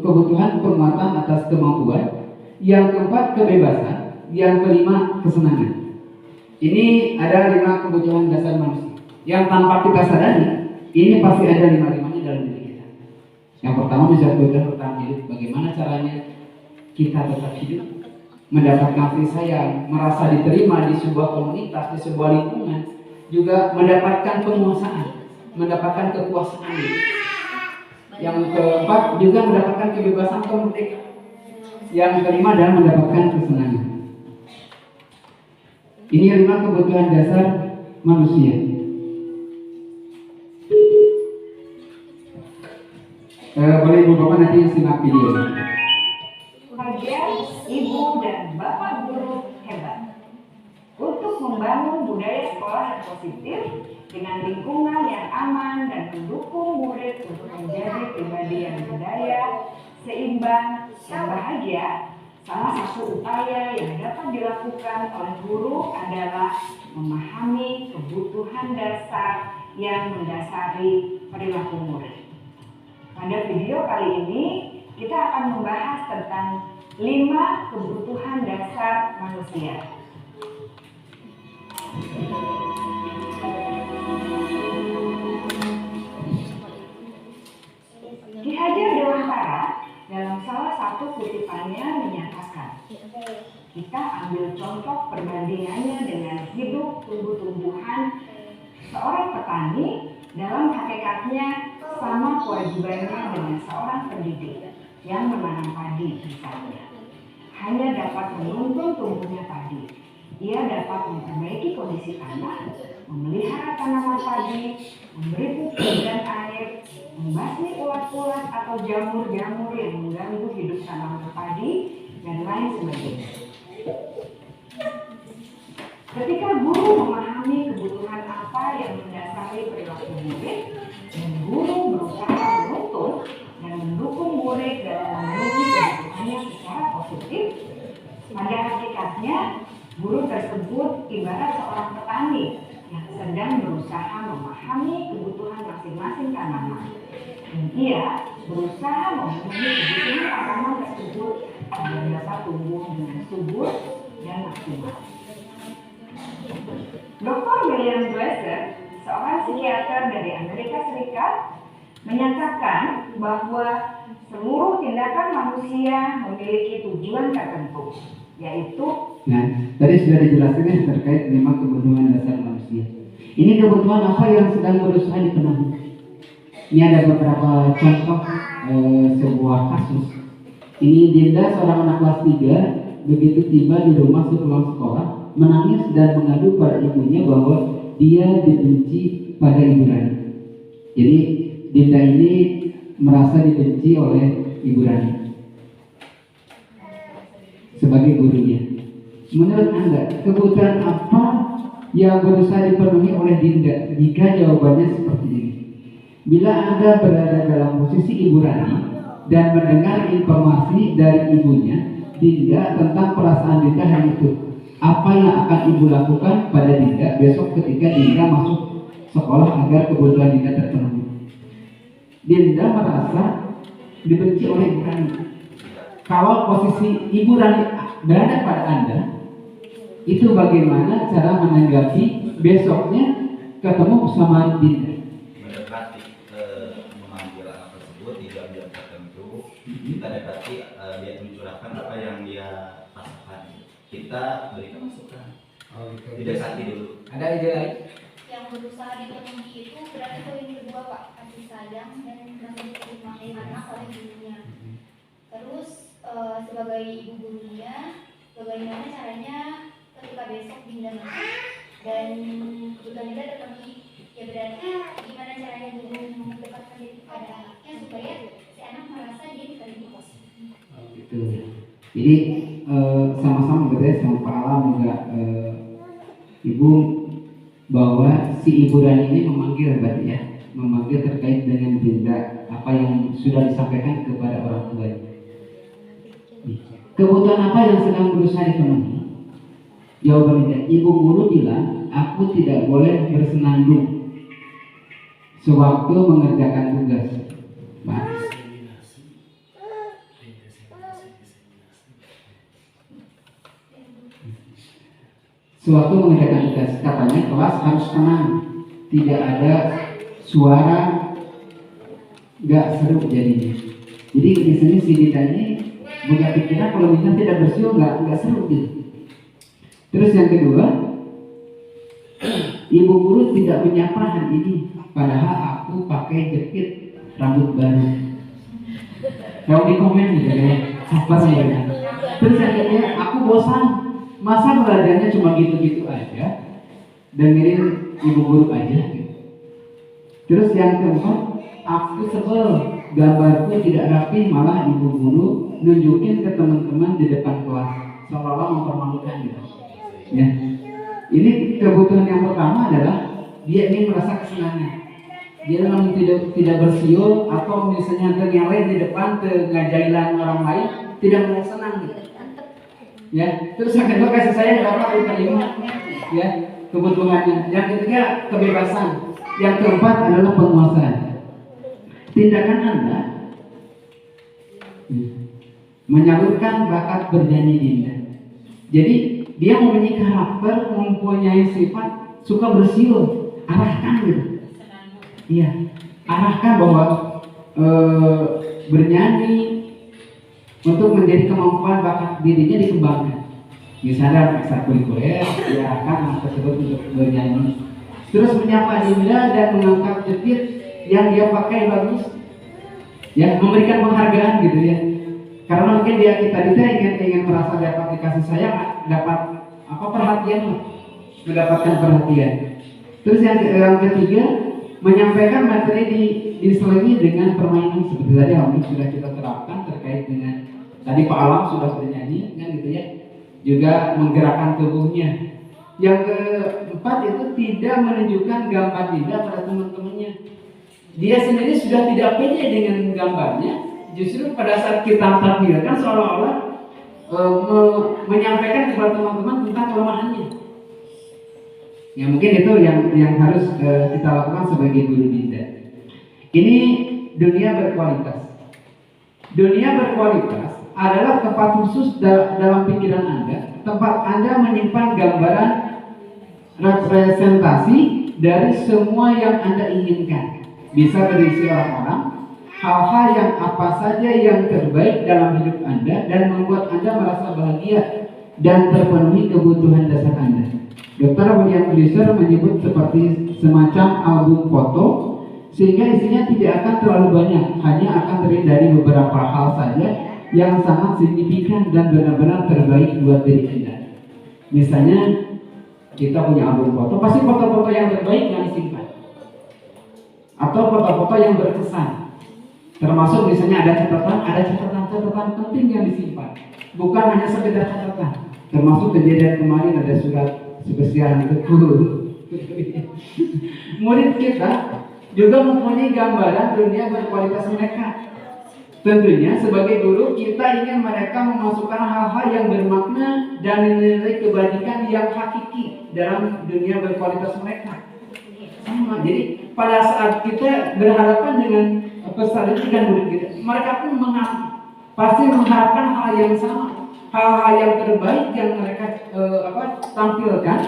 kebutuhan penguatan atas kemampuan. Yang keempat, kebebasan. Yang kelima, kesenangan. Ini ada 5 kebutuhan dasar manusia yang tanpa kita sadari, ini pasti ada 5-5-nya dalam diri kita. Yang pertama, bisa kebutuhan bertahan hidup. Bagaimana caranya kita tetap hidup, mendapatkan kasih sayang, merasa diterima di sebuah komunitas, di sebuah lingkungan, juga mendapatkan penguasaan, mendapatkan kekuasaan. Yang keempat, juga mendapatkan kebebasan atau merdeka. Yang kelima adalah mendapatkan kesenangan. Ini 5 kebutuhan dasar manusia. Boleh ibu bapak nanti simak video. Bagian ibu dan bapak guru hebat untuk membangun budaya sekolah yang positif dengan lingkungan yang aman dan mendukung murid untuk menjadi pribadi yang berdaya, seimbang, dan bahagia. Salah satu upaya yang dapat dilakukan oleh guru adalah memahami kebutuhan dasar yang mendasari perilaku murid. Pada video kali ini, kita akan membahas tentang 5 kebutuhan dasar manusia. Ki Hajar Dewantara dalam salah satu kutipannya menyatakan, kita ambil contoh perbandingannya dengan hidup tumbuh-tumbuhan. Seorang petani dalam hakikatnya sama kewajibannya dengan seorang pendidik yang menanam padi misalnya. Hanya dapat menuntun tumbuhnya padi. Ia dapat memperbaiki kondisi tanah, memelihara tanaman padi, memberi pupuk dan air, membasmi ulat-ulat atau jamur-jamur yang mengganggu hidup tanaman padi, dan lain sebagainya. Ketika guru memahami kebutuhan apa yang mendasari perilaku murid, dan guru berusaha menuntun dan mendukung murid dalam memenuhi kebutuhannya secara positif, pada hakikatnya guru tersebut ibarat seorang petani yang sedang berusaha memahami kebutuhan masing-masing tanaman. Dan ia berusaha memenuhi kebutuhan tanaman tersebut agar dapat tumbuh dengan subur dan maksimal. Dr. William Glasser, seorang psikiater dari Amerika Serikat, menyatakan bahwa seluruh tindakan manusia memiliki tujuan tertentu, yaitu tadi sudah dijelaskan ya terkait 5 kebutuhan dasar manusia. Ini kebutuhan apa yang sedang berusaha dipenuhi? Ini ada beberapa contoh sebuah kasus. Ini Dinda, seorang anak kelas 3, begitu tiba di rumah sepulang sekolah, menangis dan mengadu pada ibunya bahwa dia dibenci pada Ibu Rani. Jadi Dinda ini merasa dibenci oleh Ibu Rani sebagai gurunya. Menurut Anda, kebutuhan apa yang berusaha dipenuhi oleh Dinda jika jawabannya seperti ini? Bila Anda berada dalam posisi Ibu Rani dan mendengar informasi dari ibunya Dinda tentang perasaan Dinda hari itu, apa yang akan Ibu lakukan pada Dinda besok ketika Dinda masuk sekolah agar kebutuhan Dinda terpenuhi? Dinda merasa dibenci oleh Ibu Rani. Kalau posisi Ibu Rani berada pada Anda, itu bagaimana cara menanggapi besoknya ketemu bersama Dinda? Mendekati memanggil anak tersebut di jam-jam tertentu, kita dekati dia mencurahkan apa yang dia rasakan. Kita berikan masukan. Didekati dulu. Ada ide lain? Yang berusaha dipenuhi itu berarti poin kedua Pak, kasih sayang dan rasa diterima anak oleh gurunya. Terus sebagai ibu gurunya, bagaimana caranya ketika besok Dinda masuk dan kebetulan Dinda datang ya berarti gimana caranya guru mendekatkan diri kepada anaknya supaya si anak merasa dia diterima. Gitu. Jadi sama-sama gitu ya, sama Pak Alam juga Ibu, bahwa si Ibu Rani ini memanggil berarti ya, memanggil terkait dengan Dinda apa yang sudah disampaikan kepada orang tuanya. Kebutuhan apa yang sedang berusaha dipenuhi? Jawabannya, ibu guru bilang, aku tidak boleh bersenandung sewaktu mengerjakan tugas. Mas, sewaktu mengerjakan tugas, katanya kelas harus tenang, tidak ada suara, nggak seru jadinya. Jadi di sini si Dinda ini punya pikiran kalau misalnya tidak bersiul nggak seru gitu. Terus yang kedua, ibu guru tidak menyapa hari ini, padahal aku pakai jakit rambut baru. Kalau di komen gitu ya, apa sih ya? Terus yang ketiga, aku bosan, masa belajarnya cuma gitu-gitu aja, dengerin ibu guru aja. Gitu. Terus yang keempat, aku sebel, gambarku tidak rapi, malah ibu guru nunjukin ke teman-teman di depan kelas, seolah-olah mempermalukan gitu. Ya, ini kebutuhan yang pertama adalah dia ingin merasa kesenangan. Dia memang tidak bersiul atau misalnya ternyalai di depan ngajailan orang lain, tidak mau senang gitu. Ya, terus yang kedua kasih sayang dapat diterima. Ya, kebutuhannya. Yang ketiga kebebasan. Yang keempat adalah penguasaan. Tindakan Anda menyalurkan bakat bernyanyi Dinda. Jadi dia mempunyai karakter, mempunyai sifat suka bersiul, arahkan gitu. Iya, arahkan bahwa bernyanyi untuk menjadi kemampuan bakat dirinya dikembangkan. Misalnya ekstrakurikuler, diarahkan anak tersebut untuk bernyanyi. Terus menyapa Dinda dan mengangkat jepit yang dia pakai bagus. Ya, memberikan penghargaan gitu ya. Karena mungkin kita ingin merasa dapat dikasih sayang, dapat perhatian, mendapatkan perhatian. Terus yang ketiga, menyampaikan materi diselingi dengan permainan seperti tadi yang sudah kita terapkan terkait dengan tadi Pak Alam sudah bernyanyi kan gitu ya. Juga menggerakkan tubuhnya. Yang keempat itu tidak menunjukkan gambar Dinda pada teman-temannya. Dia sendiri sudah tidak pede dengan gambarnya. Justru pada saat kita tampilkan seolah-olah menyampaikan kepada teman-teman tentang kelemahannya. Ya mungkin itu yang harus kita lakukan sebagai guru Dinda. Ini dunia berkualitas. Dunia berkualitas adalah tempat khusus dalam pikiran Anda, tempat Anda menyimpan gambaran representasi dari semua yang Anda inginkan. Bisa berisi orang-orang, hal-hal yang apa saja yang terbaik dalam hidup Anda dan membuat Anda merasa bahagia dan terpenuhi kebutuhan dasar Anda. Dr. William Gleiser menyebut seperti semacam album foto, sehingga isinya tidak akan terlalu banyak, hanya akan terdiri dari beberapa hal saja yang sangat signifikan dan benar-benar terbaik buat diri Anda. Misalnya kita punya album foto, pasti foto-foto yang terbaik yang disimpan, atau foto-foto yang berkesan. Termasuk misalnya ada catatan penting yang disimpan, bukan hanya sekedar catatan. Termasuk kejadian kemarin ada surat spesial itu. Murid kita juga mempunyai gambaran dunia berkualitas mereka. Tentunya sebagai guru kita ingin mereka memasukkan hal-hal yang bermakna dan nilai kebaikan yang hakiki dalam dunia berkualitas mereka. Sama. Jadi pada saat kita berhadapan dengan peserta dan murid kita, mereka pun pasti mengharapkan hal yang sama, hal-hal yang terbaik yang mereka tampilkan,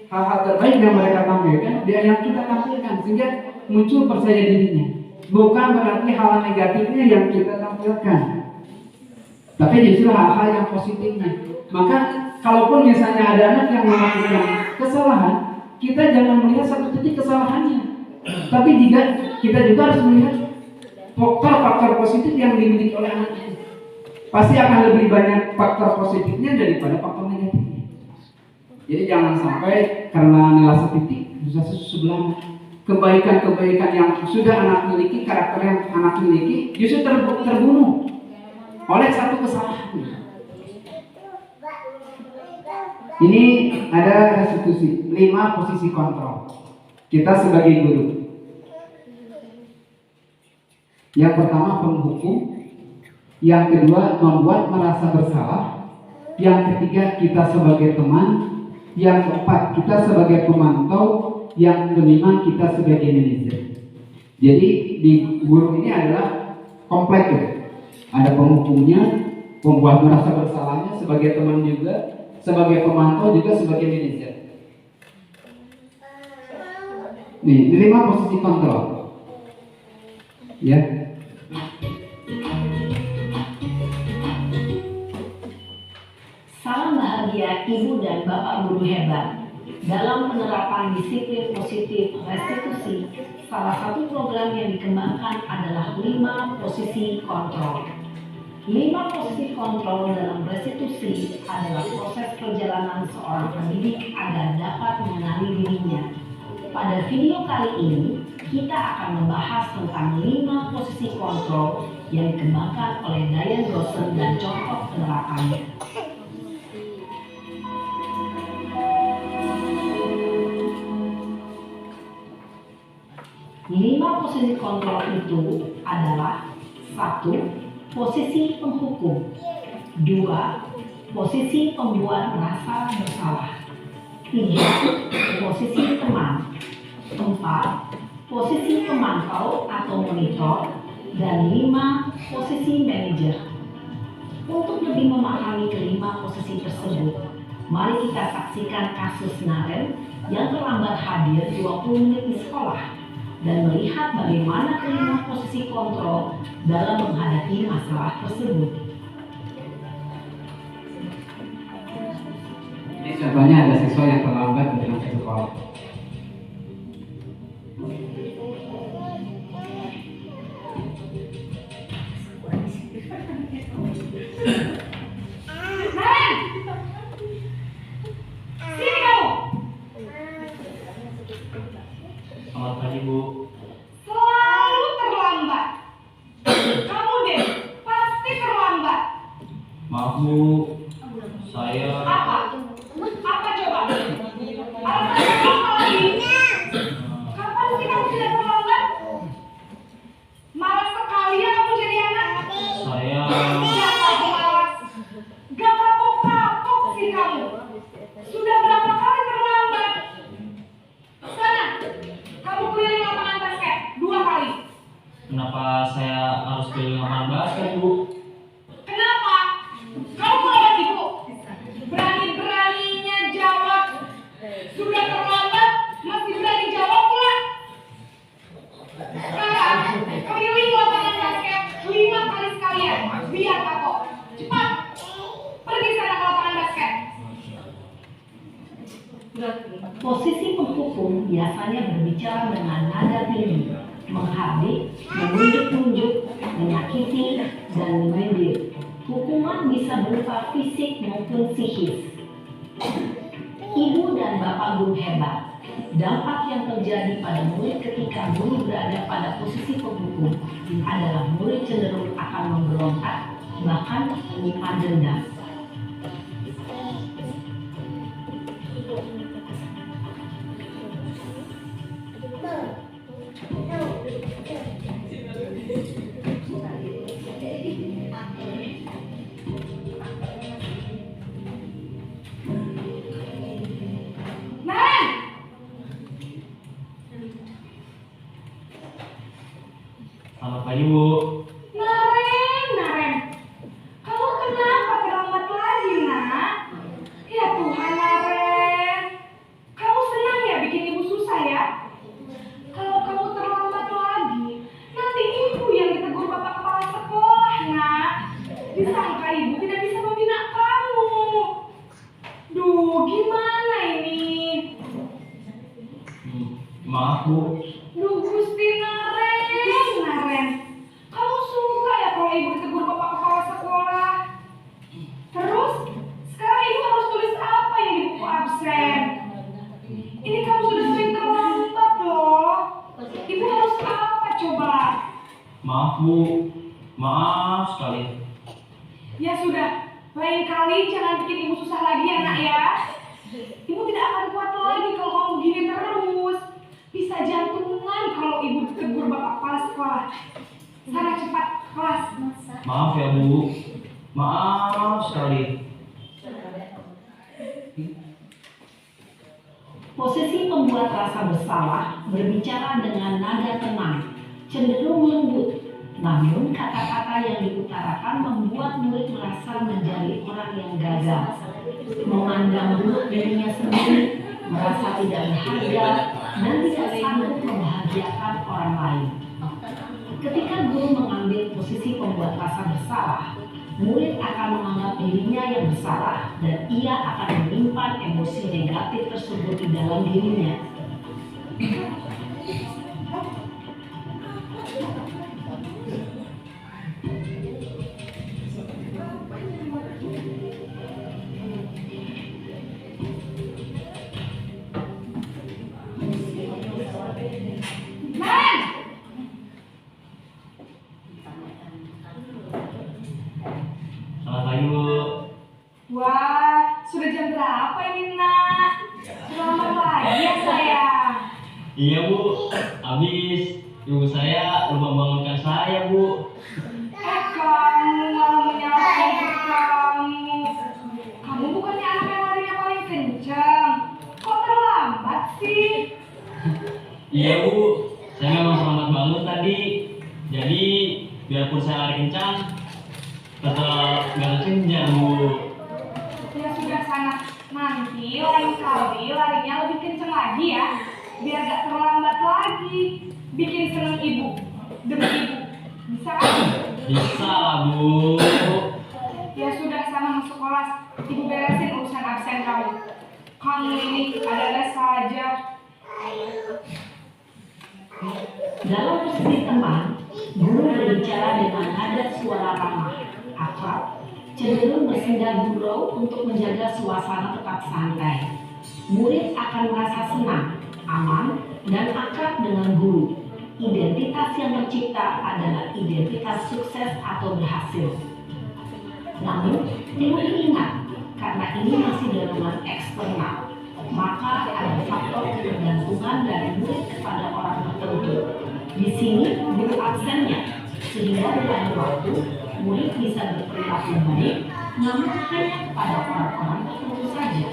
hal-hal terbaik yang mereka tampilkan dan yang kita tampilkan sehingga muncul percaya dirinya. Bukan berarti hal negatifnya yang kita tampilkan, tapi justru hal-hal yang positifnya. Maka kalaupun misalnya ada anak yang melakukan kesalahan, kita jangan melihat satu titik kesalahannya, tapi kita juga harus melihat faktor-faktor positif yang dimiliki oleh anak itu. pasti akan lebih banyak faktor positifnya daripada faktor negatifnya. Jadi jangan sampai karena nilai setitik bisa sebelah kebaikan-kebaikan yang sudah anak miliki, karakter yang anak miliki justru terbunuh oleh satu kesalahan. Ini ada restitusi 5 posisi kontrol kita sebagai guru. Yang pertama penghukum, yang kedua membuat merasa bersalah, yang ketiga kita sebagai teman, yang keempat kita sebagai pemantau, yang kelima kita sebagai manajer. Jadi di guru ini adalah komplek ya. Ada penghukumnya, pembuat merasa bersalahnya sebagai teman juga, sebagai pemantau juga sebagai manajer. Nih, 5 posisi kontrol. Ya. Salam bahagia Ibu dan Bapak guru hebat. Dalam penerapan disiplin positif restitusi, salah satu program yang dikembangkan adalah 5 posisi kontrol. 5 posisi kontrol dalam restitusi adalah proses perjalanan seorang pendidik agar dapat mengenali dirinya. Pada video kali ini, kita akan membahas tentang 5 posisi kontrol yang dikembangkan oleh Diane Rosen dan contoh penerapannya. Lima posisi kontrol itu adalah 1. Posisi penghukum, 2. Posisi pembuat merasa bersalah, 3. Posisi teman, 4. Posisi pemantau atau monitor, dan 5. Posisi manajer. Untuk lebih memahami kelima posisi tersebut, mari kita saksikan kasus Naren yang terlambat hadir 20 menit di sekolah dan melihat bagaimana kelima posisi kontrol dalam menghadapi masalah tersebut. Ini contohnya ada siswa yang terlambat datang ke sekolah. Selamat pagi Bu. Selalu terlambat. Kamu deh, pasti terlambat. Maaf Bu, saya Apa? Apa coba? Alasannya apa lagi? Kapan sih kamu tidak terlambat? Malas sekali ya kamu jadi anak. saya Gak kapok malas. Gak kapok-kapok sih kamu. Sudah berapa kali terlambat? Sana, kamu keliling lapangan basket 2 kali. kenapa saya harus keliling lapangan basket Bu? Kenapa? Kamu mau ibu? Berani-beraninya jawab. Sudah terlambat, masih berani jawab pula. Sekarang, keliling lapangan basket 5 kali sekalian. Biar kapok. Cepat. Pergi sana ke lapangan basket. Posisi penghukum biasanya berbicara dengan nada tinggi, menghardik, menunjuk-nunjuk, menyakiti, dan menyindir. Hukuman bisa berupa fisik maupun psikis. Ibu dan Bapak guru hebat, dampak yang terjadi pada murid ketika guru berada pada posisi penghukum adalah murid cenderung akan memberontak, bahkan menyimpan dendam. Naren! Selamat pagi Bu. Naren. Kamu kenapa terlambat lagi, nak? Ya Tuhan, Naren. Kamu senang ya bikin ibu susah ya? Kalau kamu terlambat lagi, nanti ibu yang ditegur bapak kepala sekolah, nak. Disangka ibu tidak bisa membina kamu. Duh, gimana ini? Maaf Bu. Duh, Gusti Naren. Kamu suka ya kalau ibu ditegur bapak kepala sekolah? Ini kamu sudah sering terlambat loh. Ibu harus apa coba? Maaf Bu, maaf sekali. Ya sudah, lain kali jangan bikin ibu susah lagi ya nak ya. Ibu tidak akan kuat lagi kalau kamu begini terus. Bisa jantungan kalau ibu ditegur bapak kepala sekolah. Sana cepat kelas. Maaf ya Bu, maaf sekali. Posisi pembuat rasa bersalah berbicara dengan nada tenang, cenderung lembut. Namun kata-kata yang diutarakan membuat murid merasa menjadi orang yang gagal, memandang buruk dirinya sendiri, merasa tidak berharga, dan tidak sanggup membahagiakan orang lain. Ketika guru mengambil posisi pembuat rasa bersalah, murid akan menganggap dirinya yang bersalah dan ia akan menyimpan emosi negatif tersebut di dalam dirinya. Selamat pagi Bu. Wah, sudah jam berapa ini nak? Selamat pagi ya sayang. Iya Bu, habis ibu saya lupa bangunkan saya Bu. Kamu malah menyalahin kamu. Kamu bukannya anak yang larinya paling kencang. Kok terlambat sih? Iya Bu, saya memang terlambat bangun tadi. Jadi biarpun saya lari kencang, tetap nggak kencang Bu. Ya sudah sana. Nanti lain kali larinya lebih kencang lagi ya. Biar gak terlambat lagi. Bikin seneng ibu. Demi ibu. Bisa kan? Bisa lah Bu. Ya sudah sana masuk kelas. Ibu beresin urusan absen kamu. Kamu ini ada-ada saja. Dalam posisi teman, guru berbicara dengan nada suara ramah, akrab, cenderung bersenda gurau untuk menjaga suasana tetap santai. Murid akan merasa senang, aman, dan akrab dengan guru. Identitas yang tercipta adalah identitas sukses atau berhasil. Namun, perlu diingat, karena ini masih dorongan eksternal, maka ada faktor ketergantungan dari murid kepada orang tertentu. Di sini guru absennya, sehingga dengan waktu murid bisa berperilaku baik, namun hanya kepada orang-orang tertentu saja.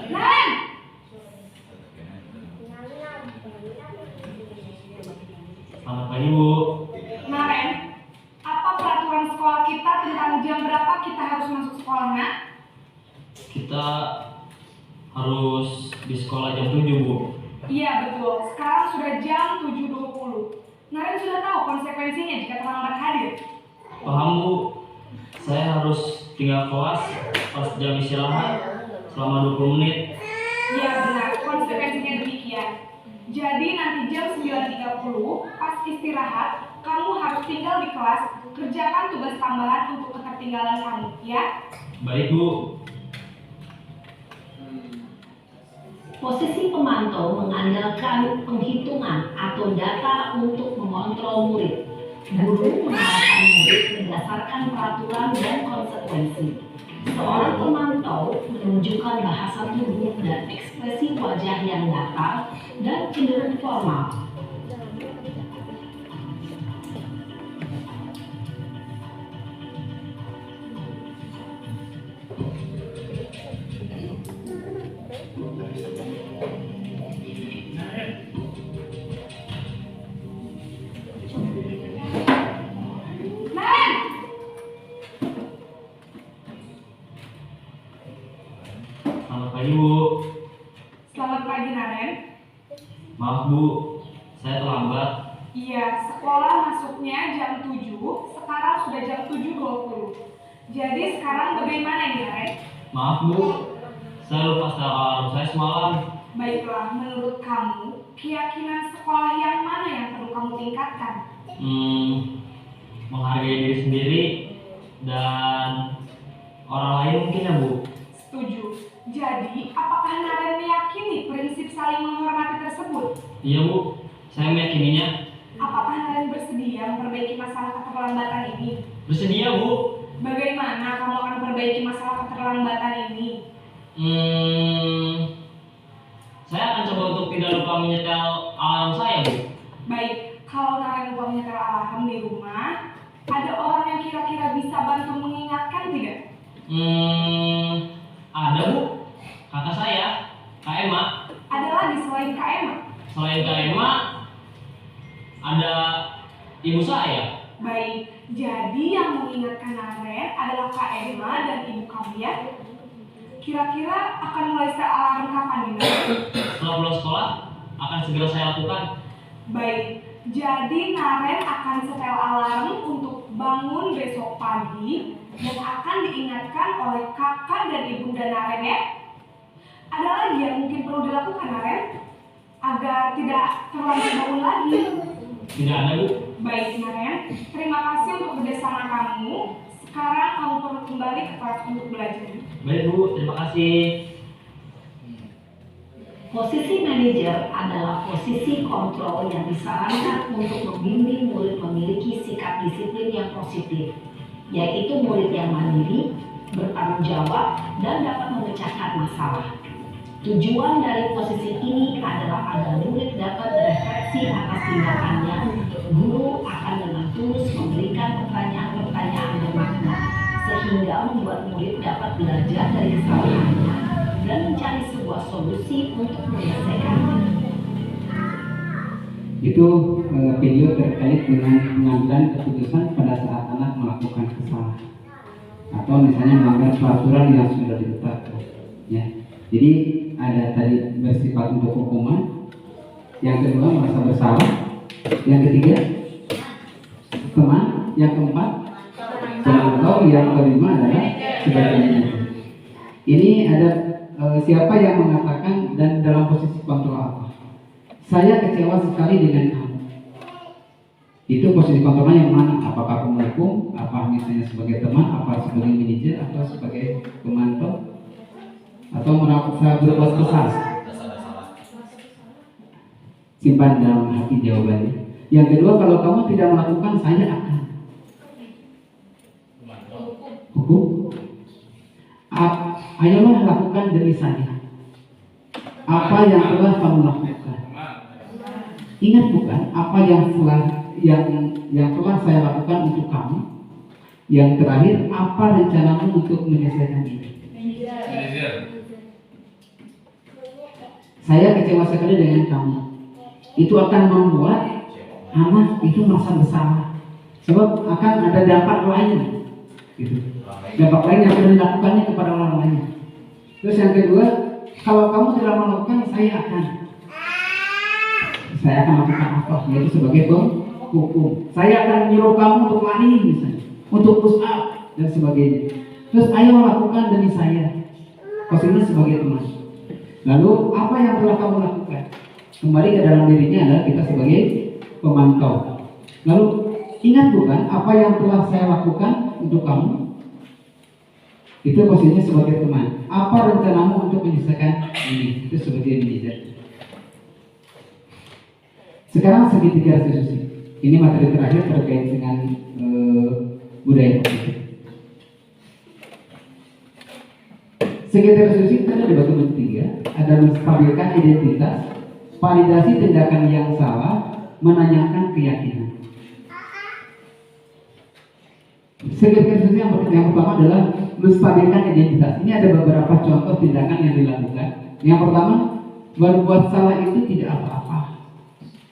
Nan! Selamat pagi Bu. Naren, apa peraturan sekolah kita tentang jam berapa kita harus masuk sekolah, nak? Kita harus di sekolah jam 7 Bu. Iya betul, sekarang sudah jam 7.20. Naren sudah tahu konsekuensinya jika terlambat hadir. Paham Bu. Saya harus tinggal kelas pas jam istirahat selama 20 menit. Iya benar, konsekuensinya demikian. Jadi nanti jam 9.30 pas istirahat, kamu harus tinggal di kelas, kerjakan tugas tambahan untuk ketertinggalan kamu, ya? Baik Bu. Posisi pemantau mengandalkan penghitungan atau data untuk mengontrol murid. Guru mengarahkan murid berdasarkan peraturan dan konsekuensi. Seorang pemantau menunjukkan bahasa tubuh dan ekspresi wajah yang datar dan cenderung formal. Naren! Selamat pagi Bu. Selamat pagi, Naren. Maaf Bu, saya terlambat. Iya, sekolah masuknya jam 7, sekarang sudah jam 7.20. Jadi sekarang bagaimana nih, Naren? Maaf Bu, Saya lupa setel alarm saya semalam. Baiklah, menurut kamu, keyakinan sekolah yang mana yang perlu kamu tingkatkan? Menghargai diri sendiri dan orang lain mungkin ya Bu. Setuju. Jadi, apakah Naren meyakini prinsip saling menghormati tersebut? Iya Bu, saya meyakininya. Apakah Naren bersedia memperbaiki masalah keterlambatan ini? Bersedia Bu. Bagaimana kamu akan memperbaiki masalah keterlambatan ini? Saya akan coba untuk tidak lupa menyetel alarm saya Bu. Baik, kalau Naren lupa menyetel alarm di rumah, ada orang yang kira-kira bisa bantu mengingatkan tidak? Ada Bu. Kakak saya, Kak Emma. Ada lagi selain Kak Emma? Selain Kak Emma, ada ibu saya. Baik, jadi yang mengingatkan Naren adalah Kak Emma dan ibu kamu ya? Kira-kira akan mulai setel alarm kapan ini? Setelah pulang sekolah, akan segera saya lakukan. Baik, jadi Naren akan setel alarm untuk bangun besok pagi dan akan diingatkan oleh kakak dan ibunda Naren ya. Ada lagi yang mungkin perlu dilakukan Naren agar tidak terlambat bangun lagi? Tidak ada Bu. Baik Naren, terima kasih untuk kerjasama kamu. Sekarang kamu perlu kembali ke kelas untuk belajar. Baik Bu, terima kasih. Posisi manajer adalah posisi kontrol yang disarankan untuk membimbing murid memiliki sikap disiplin yang positif, yaitu murid yang mandiri, bertanggung jawab, dan dapat memecahkan masalah. Tujuan dari posisi ini adalah agar murid dapat berefleksi atas tindakannya. Guru akan dengan tulus memberikan pertanyaan-pertanyaan bermakna, sehingga membuat murid dapat belajar dari kesalahannya dan mencari sebuah solusi untuk menyelesaikannya. Itu video terkait dengan pengambilan keputusan pada saat anak melakukan kesalahan atau misalnya melanggar peraturan yang sudah ditetapkan. Ya, jadi ada tadi bersifat untuk hukuman, yang kedua merasa bersalah, yang ketiga teman, yang keempat contoh, yang kelima adalah sebagainya. Ini ada siapa yang mengatakan dan dalam posisi kontrol apa? Saya kecewa sekali dengan kamu. Itu posisi kontrolnya yang mana? Apakah penghukum, apa misalnya sebagai teman, apa sebagai manajer, atau sebagai pemantau, atau merasa berbuat kesal? Simpan dalam hati jawabannya. Yang kedua, kalau kamu tidak melakukan, saya akan hukum. Ayolah lakukan demi saya apa yang telah kamu lakukan. Ingat bukan apa yang telah saya lakukan untuk kamu. Yang terakhir, apa rencanamu untuk menyelesaikan ini? Saya kecewa sekali dengan kamu. Itu akan membuat anak itu merasa bersalah, sebab akan ada dampak lain, gitu. Dampak lain yang akan dilakukannya kepada orang lain. Terus yang kedua, kalau kamu tidak melakukan, saya akan lakukan apa? Yaitu sebagai penghukum. Saya akan menyuruh kamu untuk lari misalnya, untuk push up dan sebagainya. Terus ayo lakukan demi saya. Posisinya sebagai teman. Lalu apa yang telah kamu lakukan? Kembali ke dalam dirinya adalah kita sebagai pemantau. Lalu ingat bukan apa yang telah saya lakukan untuk kamu? Itu posisinya sebagai teman. Apa rencanamu untuk menyelesaikan ini? Itu sebagai manajer. Sekarang segitiga restitusi. Ini materi terakhir terkait dengan budaya positif. Segitiga restitusi kita ada batu bertiga. Ada menstabilkan identitas, validasi tindakan yang salah, menanyakan keyakinan. Segitiga restitusi yang pertama adalah menstabilkan identitas. Ini ada beberapa contoh tindakan yang dilakukan. Yang pertama, berbuat salah itu tidak apa-apa.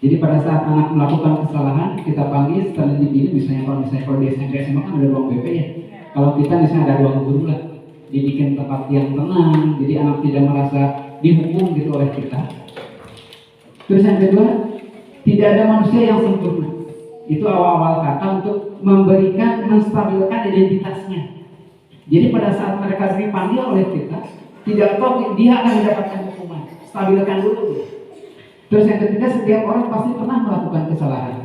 Jadi pada saat anak melakukan kesalahan, kita panggil setelah dipilih, misalnya kalau di SMP SMA kan ada ruang BP ya. Kalau kita misalnya ada ruang guru lah, dibikin tempat yang tenang, jadi anak tidak merasa dihukum gitu oleh kita. Terus yang kedua, tidak ada manusia yang sempurna. Itu awal-awal kata untuk menstabilkan identitasnya. Jadi pada saat mereka dipanggil oleh kita tidak tahu dia akan mendapatkan hukuman. Stabilkan dulu. Terus yang ketiga, setiap orang pasti pernah melakukan kesalahan.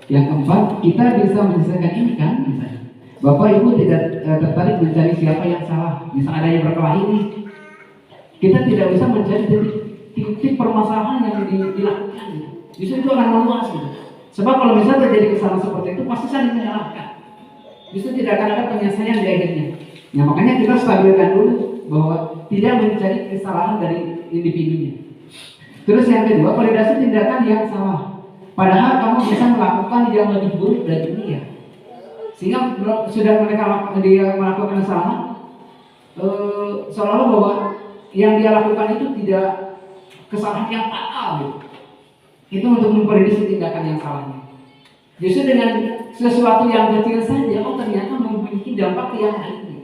Yang keempat, kita bisa menyelesaikan ini kan, misalnya Bapak Ibu tidak tertarik mencari siapa yang salah. Misal ada yang berkelahi nih, kita tidak bisa mencari titik permasalahan yang dilakukan. Justru itu akan meluas gitu. Sebab kalau misalnya terjadi kesalahan seperti itu pasti saling menyalahkan. Justru tidak akan ada penyelesaian di akhirnya. Nah makanya kita stabilkan dulu bahwa tidak mencari kesalahan dari individunya. Terus yang kedua, validasi tindakan yang salah. Padahal kamu bisa melakukan yang lebih buruk dari dia. Sehingga sudah dia melakukan kesalahan, seolah-olah bahwa yang dia lakukan itu tidak kesalahan yang fatal gitu. Itu untuk memprediksi tindakan yang salahnya. Justru dengan sesuatu yang kecil saja, oh ternyata memiliki dampak ke yang lainnya.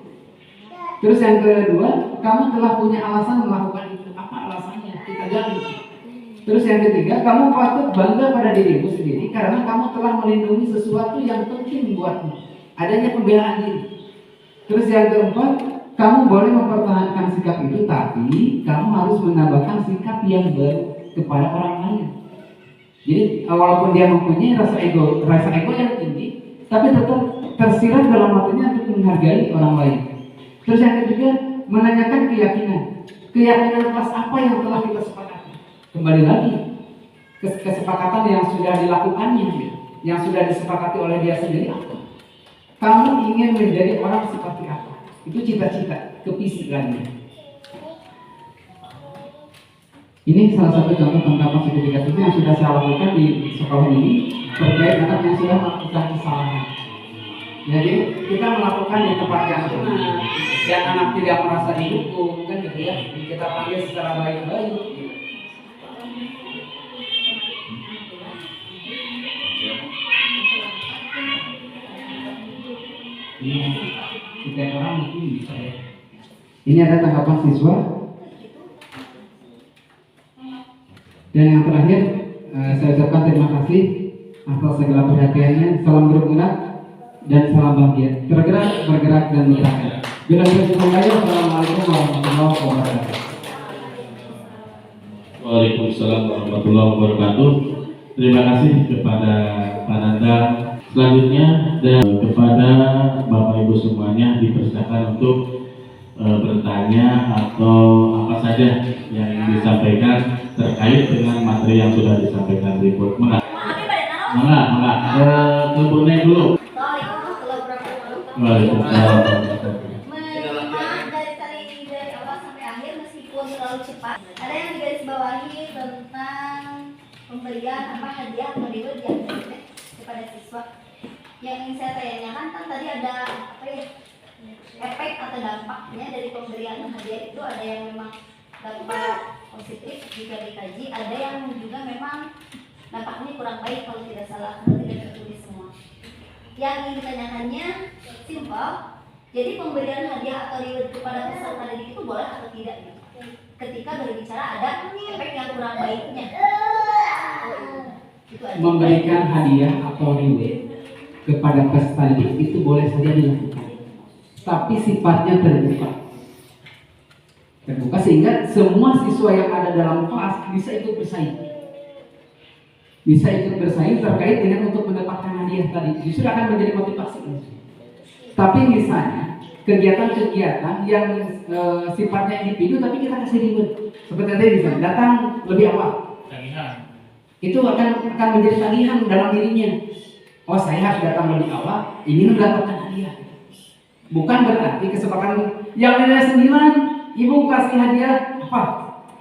Terus yang kedua, kamu telah punya alasan melakukan itu. Apa alasannya? Kita gali. Terus yang ketiga, kamu patut bangga pada dirimu sendiri karena kamu telah melindungi sesuatu yang penting buatmu. Adanya pembelaan diri. Terus yang keempat, kamu boleh mempertahankan sikap itu, tapi kamu harus menambahkan sikap yang baru kepada orang lain. Jadi walaupun dia mempunyai rasa ego yang tinggi, tapi tetap tersirat dalam hatinya untuk menghargai orang lain. Terus yang ketiga, menanyakan keyakinan. Keyakinan atas apa yang telah kita sepakati. Kembali lagi, kesepakatan yang sudah dilakukannya, yang sudah disepakati oleh dia sendiri apa? Kamu ingin menjadi orang seperti apa? Itu cita-cita, kepisikannya. Ini salah satu contoh tentang sertifikat itu yang sudah saya lakukan di sekolah ini terkait anak yang sudah melakukan kesalahan. Jadi kita melakukan yang tepat yang benar, dan anak tidak merasa didukung, kan gitu ya. Kita panggil secara baik-baik. Ini setiap orang mungkin bisa ya. Ini ada tanggapan siswa. Dan yang terakhir, saya ucapkan terima kasih atas segala perhatiannya. Salam bergerak dan salam bahagia. Tergerak, bergerak dan bergerak. Bila Assalamualaikum warahmatullahi wabarakatuh. Waalaikumsalam warahmatullahi wabarakatuh. Terima kasih kepada Pak Nanda. Selanjutnya dan kepada Bapak Ibu semuanya dipersilakan untuk bertanya atau apa saja yang disampaikan terkait dengan materi yang sudah disampaikan di report. Mangga, ke Bu Neng dulu. Waalaikumsalam. Menyimak dari awal sampai akhir meskipun terlalu cepat. Ada yang digarisbawahi tentang pemberian hadiah atau reward yang kepada siswa. Yang ingin saya tanyakan kan tadi ada efek atau dampaknya dari pemberian hadiah itu, ada yang memang dampak positif jika dikaji, ada yang juga memang dampaknya kurang baik kalau tidak salah, karena tidak tertulis semua. Yang ingin ditanyakannya simpel, jadi pemberian hadiah atau reward kepada peserta didik itu boleh atau tidak? Ketika berbicara ada efek yang kurang baiknya. Memberikan hadiah atau reward kepada peserta didik itu boleh saja dilakukan, tapi sifatnya terbuka sehingga semua siswa yang ada dalam kelas bisa ikut bersaing terkait dengan untuk mendapatkan hadiah tadi. Justru akan menjadi motivasi. Tapi misalnya kegiatan-kegiatan yang sifatnya individu tapi kita kasih reward, seperti tadi misalnya datang lebih awal, itu akan menjadi tagihan dalam dirinya. Oh, saya harus datang lebih awal, ingin mendapatkan hadiah. Bukan berarti kesepakatan yang nilai 9, ibu kasih hadiah apa?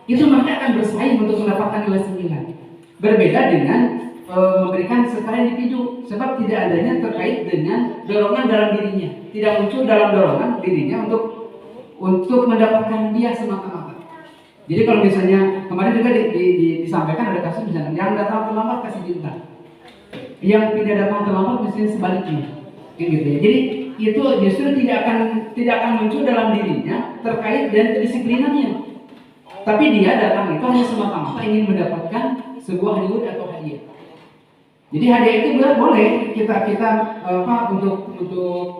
Itu mereka akan bersaing untuk mendapatkan nilai 9. Berbeda dengan memberikan secara individu, sebab tidak adanya terkait dengan dorongan dalam dirinya. Tidak muncul dalam dorongan dirinya untuk mendapatkan hadiah semata-mata. Jadi kalau misalnya kemarin juga disampaikan ada kasus misalnya yang datang terlambat kasih bintang, yang tidak datang terlambat mestinya sebaliknya, gitu ya. Jadi itu justru tidak akan muncul dalam dirinya terkait dengan kedisiplinannya. Tapi dia datang itu hanya semata-mata ingin mendapatkan sebuah reward atau hadiah. Jadi hadiah itu boleh kita untuk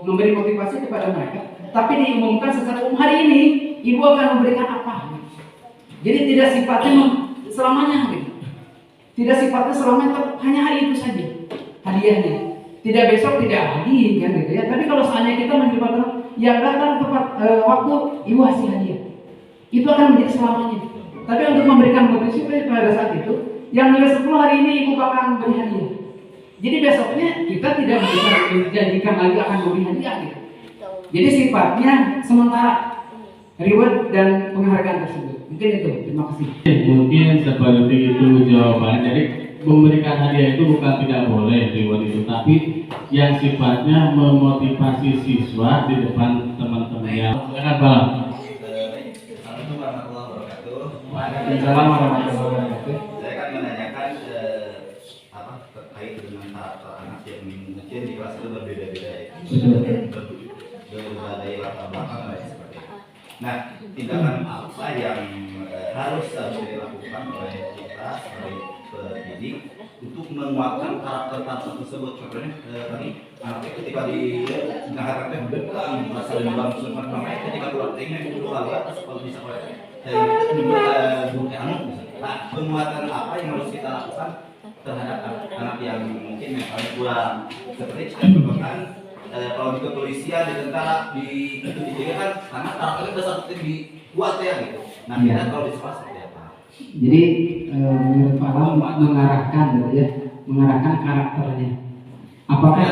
memberi motivasi kepada mereka, tapi diumumkan secara umum hari ini ibu akan memberikan apa. Jadi tidak sifatnya selamanya gitu. Tidak sifatnya selamanya hanya hari itu saja hadiahnya. Tidak besok, tidak lagi kan gitu ya. Tapi kalau seandainya kita menyebabkan yang datang tepat waktu ibu kasih hadiah, itu akan menjadi selamanya. Tapi untuk memberikan motivasi pada saat itu, yang nilai 10 hari ini ibu akan beri hadiah. Jadi besoknya kita tidak bisa menjanjikan lagi akan beri hadiah gitu. Jadi sifatnya sementara reward dan penghargaan tersebut. Mungkin itu. Terima kasih. Mungkin seperti itu jawabannya. Jadi memberikan hadiah itu bukan tidak boleh reward itu, tapi yang sifatnya memotivasi siswa di depan teman-temannya. Silakan Pak. Assalamualaikum warahmatullahi wabarakatuh. Waalaikumsalam warahmatullahi wabarakatuh. Saya akan menanyakan terkait dengan karakter anak yang mungkin di kelas itu berbeda-beda ya. Berbeda latar belakang dan seperti itu. Nah, tindakan apa yang harus dilakukan oleh kita sebagai pendidik untuk menguatkan karakter tersebut? Contohnya tadi anaknya ketika di Jakarta merasa dendam sama ketika keluar tingnya itu kalau bisa nah, penguatan apa yang harus kita lakukan terhadap anak yang mungkin mentalnya kurang, seperti contohkan kalau di kepolisian, di tentara, di kan karena karakternya besar seperti dibuat ya gitu. Nah, kita kalau di sekolah seperti apa? Jadi menurut Pak Alam mengarahkan gitu ya, mengarahkan karakternya. Apakah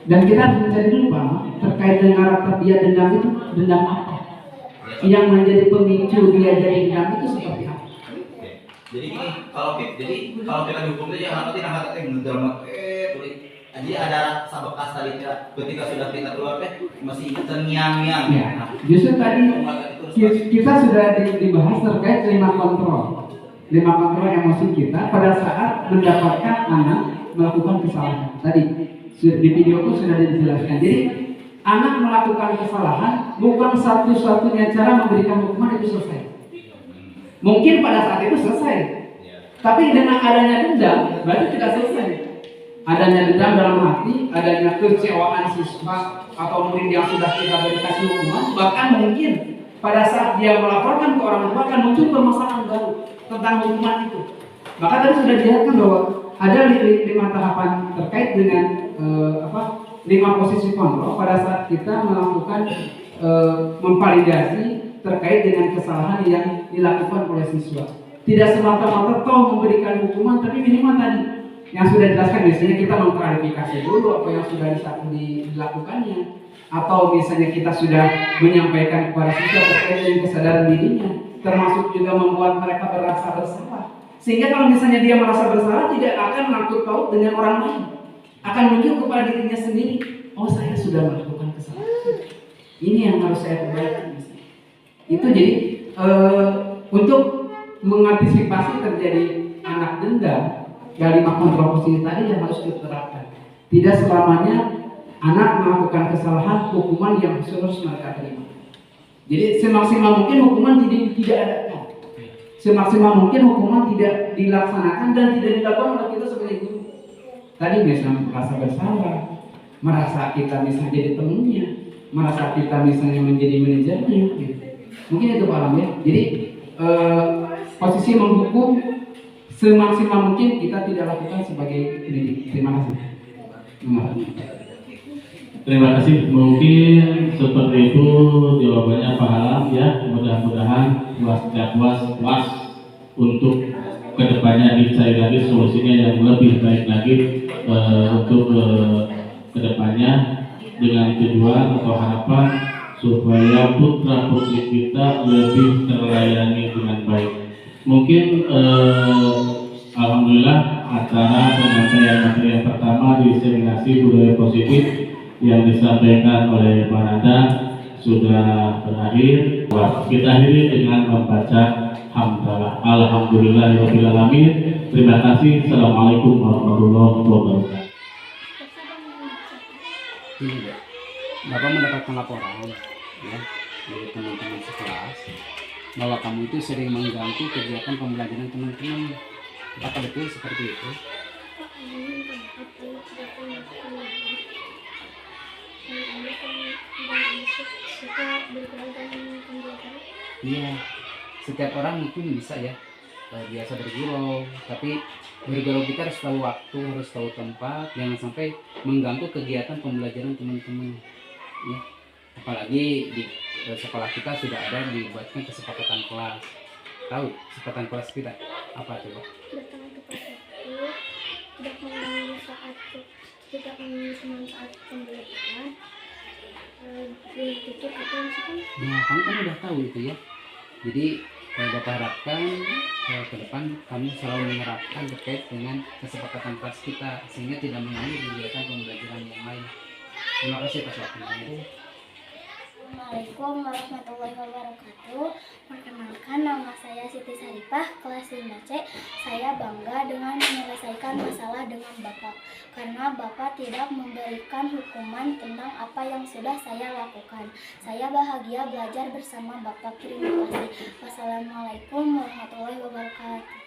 dan kita harus mencari dulu Pak Alam terkait dengan karakter dia dendam itu dendam apa? Yang menjadi pemicu dia jadi dendam itu seperti apa? Jadi gini, kalau kita dihukum saja anak tidak kata ngedram jadi ada bekas tadi ketika sudah kita keluar masih terngiang-ngiang. Ya, justru tadi kita sudah dibahas terkait 5 kontrol emosi kita pada saat mendapatkan anak melakukan kesalahan. Tadi di video itu sudah dijelaskan. Jadi anak melakukan kesalahan bukan satu-satunya cara memberikan hukuman itu selesai. Mungkin pada saat itu selesai, tapi dengan adanya dendam berarti tidak selesai. Adanya dendam dalam hati, adanya kecewaan siswa atau murid yang sudah kita berikan hukuman, bahkan mungkin pada saat dia melaporkan ke orang tua akan muncul permasalahan baru tentang hukuman itu. Maka tadi sudah dijelaskan bahwa ada 5 tahapan terkait dengan 5 posisi kontrol pada saat kita melakukan memvalidasi terkait dengan kesalahan yang dilakukan oleh siswa. Tidak semata-mata toh memberikan hukuman, tapi minimal tadi yang sudah dijelaskan, biasanya kita mengklarifikasi dulu apa yang sudah dilakukannya, atau misalnya kita sudah menyampaikan kepada siswa terkait dengan kesadaran dirinya, termasuk juga membuat mereka merasa bersalah, sehingga kalau misalnya dia merasa bersalah tidak akan mengangkut paut dengan orang lain, akan muncul kepada dirinya sendiri, oh saya sudah melakukan kesalahan, ini yang harus saya perbaiki. Itu jadi untuk mengantisipasi terjadi anak dendam dari 5 kontrol posisi tadi yang harus diterapkan. Tidak selamanya anak melakukan kesalahan hukuman yang harus mereka terima. Jadi semaksimal mungkin hukuman tidak adakan. Semaksimal mungkin hukuman tidak dilaksanakan dan tidak dilakukan oleh kita sebagai guru. Tadi misalnya merasa bersalah, merasa kita misalnya jadi temannya, merasa kita misalnya menjadi manajernya, gitu. Mungkin itu Pak Alam ya. Jadi posisi menghukum semaksimal mungkin kita tidak lakukan sebagai pendidik. Terima kasih. Terima kasih. Mungkin seperti itu jawabannya Pak Alam ya. Mudah-mudahan puas untuk kedepannya dicari lagi solusinya yang lebih baik lagi untuk kedepannya dengan tujuan atau harapan supaya putra putri kita lebih terlayani dengan baik. Mungkin alhamdulillah acara penyampaian materi yang pertama diseminasi budaya positif yang disampaikan oleh Pak Nanda sudah berakhir. Kita akhiri dengan membaca hamdalah. Alhamdulillahirabbil alamin. Terima kasih. Assalamualaikum warahmatullahi wabarakatuh. Bapak mendapatkan laporan ya dari teman-teman sekelas bahwa kamu itu sering mengganggu kegiatan pembelajaran teman-teman. Apakah betul seperti itu? tidak punya kemenangan. Dan Anda kan suka berberagam kegiatan. Iya, setiap orang mungkin bisa ya biasa bergurau, tapi bergurau kita harus tahu waktu, harus tahu tempat, jangan sampai mengganggu kegiatan pembelajaran teman-teman. Ya. Apalagi di sekolah kita sudah ada dibuatkan kesepakatan kelas. Tahu kesepakatan kelas kita apa tuh? Datang tepat waktu, tidak mengganggu saat tidak mengganggu saat pembelajaran. Itu kata misalkan. Nah, kamu kan udah tahu itu ya. Jadi Bapak harapkan ke depan kami selalu menerapkan terkait dengan kesepakatan kelas kita sehingga tidak mengganggu kegiatan pembelajaran yang lain. Terima kasih atas waktunya. Assalamualaikum warahmatullahi wabarakatuh. Perkenalkan, nama saya Siti Saripah, kelas 5C. Saya bangga dengan menyelesaikan masalah dengan Bapak, karena Bapak tidak memberikan hukuman tentang apa yang sudah saya lakukan. Saya bahagia belajar bersama Bapak. Terima kasih. Wassalamualaikum warahmatullahi wabarakatuh.